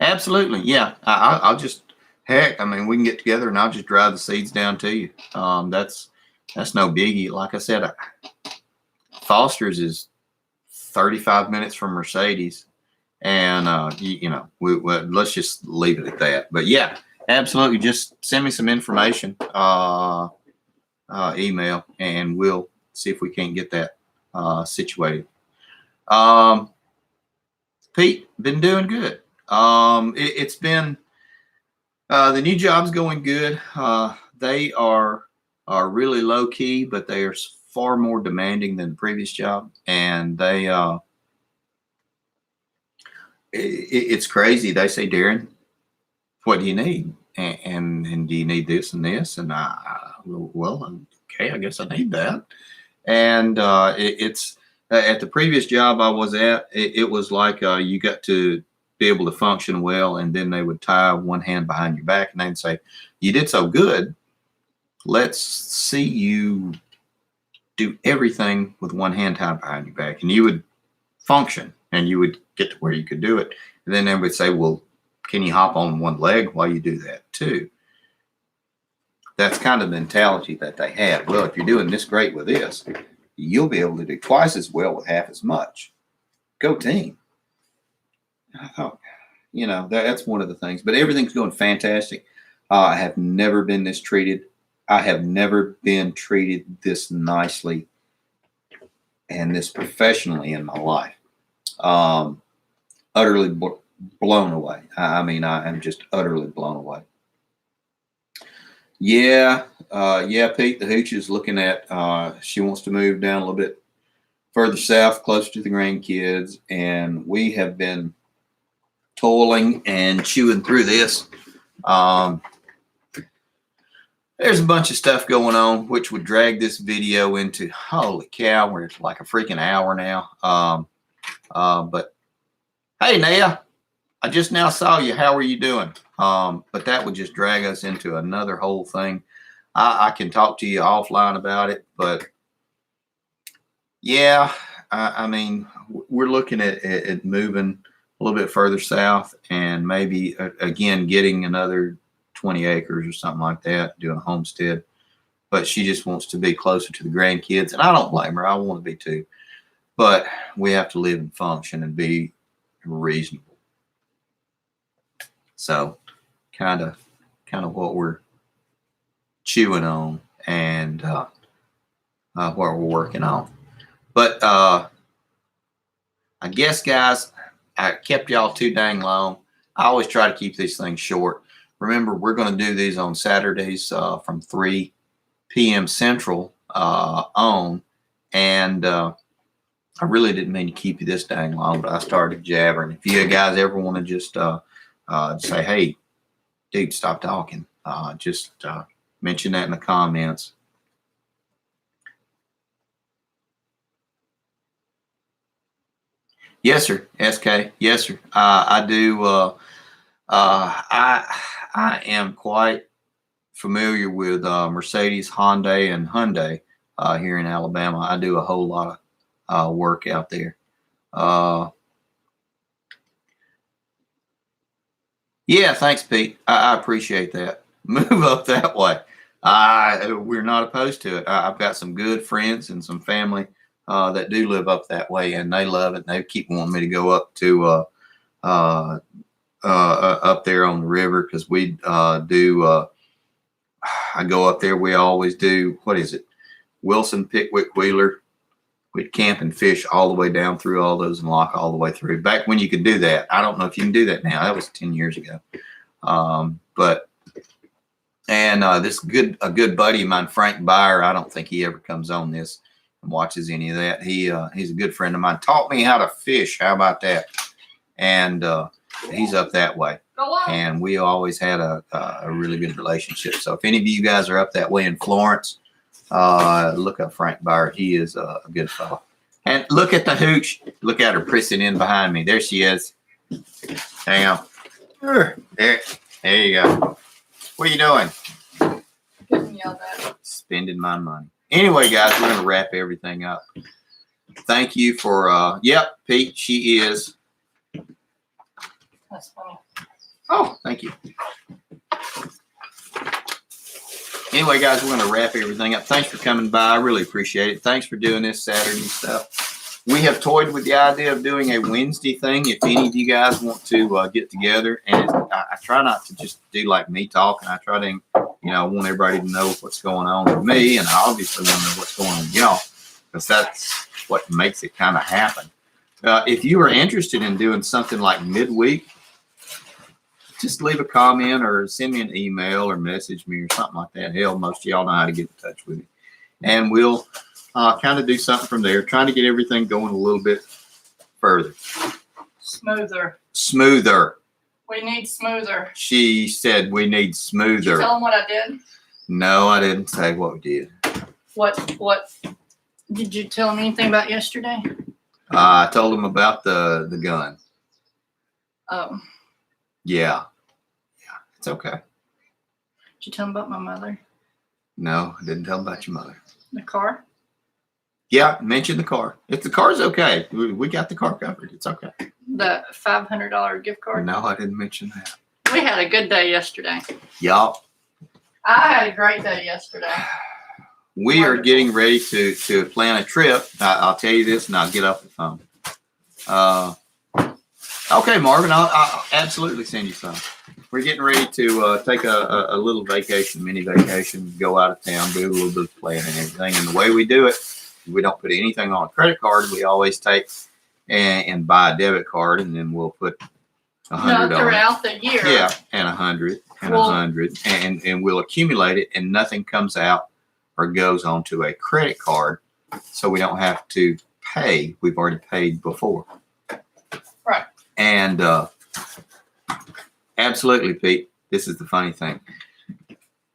A: Absolutely, yeah. I'll just we can get together and I'll just drive the seeds down to you. That's no biggie. Like I said, Foster's is 35 minutes from Mercedes, and let's just leave it at that. But yeah, absolutely, just send me some information, email, and we'll see if we can't get that situated. Pete, been doing good. It's been the new job's going good. They are really low key, but they are far more demanding than the previous job, and they it's crazy. They say, Darren, what do you need? And do you need this and this? And okay, I guess I need that. And it's at the previous job I was at, it was like you got to be able to function well, and then they would tie one hand behind your back and they'd say, you did so good, let's see you do everything with one hand tied behind your back, and you would function and you would get to where you could do it. And then they would say, well, can you hop on one leg while you do that too? That's kind of the mentality that they had. Well, if you're doing this great with this, you'll be able to do twice as well with half as much. Go team. I thought, that's one of the things. But everything's going fantastic. I have never been this treated. I have never been treated this nicely and this professionally in my life. Utterly blown away. I am just utterly blown away. Yeah, Pete, the hooch is looking at, she wants to move down a little bit further south, closer to the grandkids, and we have been toiling and chewing through this. There's a bunch of stuff going on, which would drag this video into, holy cow, we're like a freaking hour now. But hey, Naya, I just now saw you. How are you doing? But that would just drag us into another whole thing. I can talk to you offline about it, but yeah, I mean, we're looking at moving a little bit further south and maybe again getting another 20 acres or something like that, doing a homestead. But she just wants to be closer to the grandkids, and I don't blame her. I want to be too, but we have to live and function and be reasonable. So, kind of what we're chewing on and what we're working on. But I guess, guys, I kept y'all too dang long. I always try to keep these things short. Remember, we're going to do these on Saturdays from 3 p.m. Central on. And I really didn't mean to keep you this dang long, but I started jabbering. If you guys ever want to just say, hey, dude, stop talking, just mention that in the comments. Yes, sir. SK. Yes, sir. I do. I am quite familiar with Mercedes, Hyundai, and Hyundai here in Alabama. I do a whole lot of work out there. Yeah, thanks, Pete. I appreciate that. Move up that way. We're not opposed to it. I've got some good friends and some family that do live up that way, and they love it. And they keep wanting me to go up to up there on the river because we do. I go up there. We always do. What is it? Wilson, Pickwick, Wheeler. We'd camp and fish all the way down through all those and lock all the way through. Back when you could do that. I don't know if you can do that now. That was 10 years ago. This a good buddy of mine, Frank Byer. I don't think he ever comes on this and watches any of that. He's a good friend of mine. Taught me how to fish. How about that? And he's up that way. And we always had a really good relationship. So if any of you guys are up that way in Florence, look up Frank Byer. He is a good fellow. And look at the hooch. Look at her pressing in behind me. There she is. Hang on. There you go. What are you doing?
C: Getting yelled at.
A: Spending my money. Anyway, guys, we're going to wrap everything up. Thank you for, yep, Pete, she is.
C: That's funny.
A: Oh, thank you. Anyway, guys, we're going to wrap everything up. Thanks for coming by. I really appreciate it. Thanks for doing this Saturday stuff. We have toyed with the idea of doing a Wednesday thing. If any of you guys want to get together, and I try not to just do like me talking. I try to, I want everybody to know what's going on with me, and I obviously want to know what's going on with y'all, because that's what makes it kind of happen. If you are interested in doing something like midweek, just leave a comment or send me an email or message me or something like that. Hell, most of y'all know how to get in touch with me. And we'll kind of do something from there, trying to get everything going a little bit further.
C: Smoother.
A: Smoother.
C: We need smoother.
A: She said we need
C: Did
A: smoother.
C: you tell them what I did?
A: No, I didn't say what we did.
C: What did you tell them anything about yesterday?
A: I told them about the gun.
C: Oh.
A: Yeah. It's okay.
C: Did you tell them about my mother?
A: No, I didn't tell them about your mother.
C: The car?
A: Yeah, mention the car. If the car's okay, we got the car covered. It's okay.
C: The $500 gift card?
A: No, I didn't mention that.
C: We had a good day yesterday.
A: Y'all,
C: I had a great day yesterday.
A: we are getting ready to plan a trip. I'll tell you this and I'll get off the phone. Okay, Marvin, I'll absolutely send you some. We're getting ready to take a little vacation, mini vacation, go out of town, do a little bit of planning and everything. And the way we do it, we don't put anything on a credit card. We always take and buy a debit card, and then we'll put $100 on it.
C: Throughout the year.
A: Yeah, and 100 and 100, and we'll accumulate it, and nothing comes out or goes onto a credit card, so we don't have to pay. We've already paid before.
C: Right.
A: And absolutely, Pete, this is the funny thing.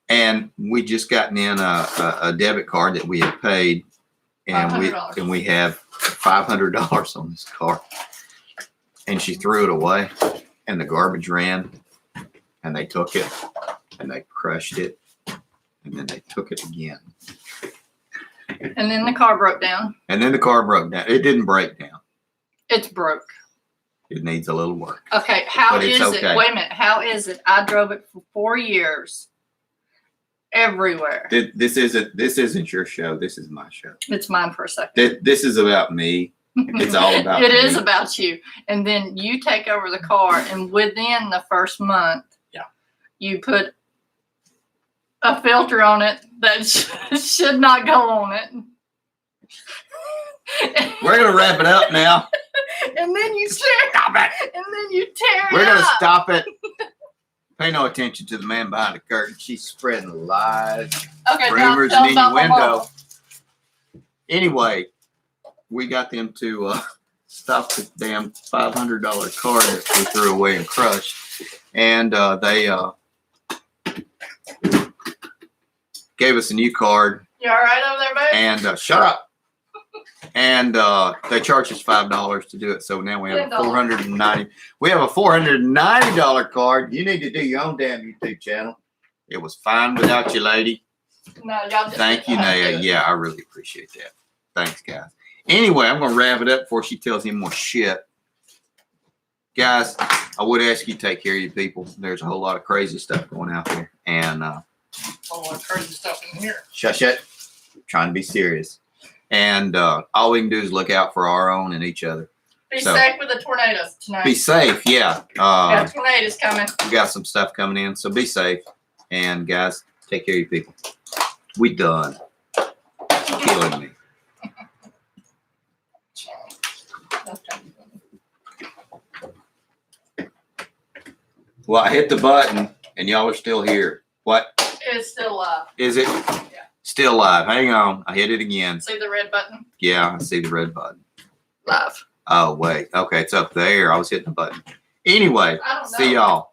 A: And we just gotten in a debit card that we had paid, and we have $500 on this card. And she threw it away, and the garbage ran, and they took it, and they crushed it, and then they took it again.
C: And then the car broke down.
A: And then the car broke down. It didn't break down.
C: It's broke.
A: It needs a little work.
C: Okay, how
A: But it's
C: is
A: okay.
C: it? Wait a minute. How is it? I drove it for 4 years. Everywhere.
A: This isn't your show. This is my show.
C: It's mine for a second.
A: This is about me. It's all about
C: It
A: me.
C: is about you. And then you take over the car, and within the first month, you put a filter on it that should not go on it.
A: We're gonna wrap it up now.
C: And then you stop it. And then you tear
A: We're
C: it
A: gonna
C: up.
A: stop it. Pay no attention to the man behind the curtain. She's spreading lies,
C: Okay,
A: rumors,
C: tell
A: and
C: about my
A: innuendo.
C: mama.
A: Anyway, we got them to stop the damn $500 card that we threw away and crushed, and they gave us a new card.
C: You all right over there, babe?
A: And shut up. And they charged us $5 to do it. So now we have a $490. We have a $490 card. You need to do your own damn YouTube channel. It was fine without you, lady.
C: No, y'all just
A: Thank you,
C: have to do
A: Naya.
C: it.
A: Yeah, I really appreciate that. Thanks, guys. Anyway, I'm gonna wrap it up before she tells him more shit. Guys, I would ask you to take care of your people. There's a whole lot of crazy stuff going out there. And
C: A lot of crazy stuff in here.
A: shush it. Trying to be serious. And all we can do is look out for our own and each other.
C: Be
A: So-
C: safe with the tornadoes tonight.
A: Be safe, yeah.
C: Yeah, tornadoes coming.
A: We got some stuff coming in, so be safe. And guys, take care of your people. We done. Killing me. Well, I hit the button and y'all are still here. What
C: It's still live.
A: is it? Still live. Hang on. I hit it again.
C: See the red button?
A: Yeah, I see the red button.
C: Live.
A: Oh, wait. Okay, it's up there. I was hitting the button. Anyway,
C: I don't know.
A: see y'all.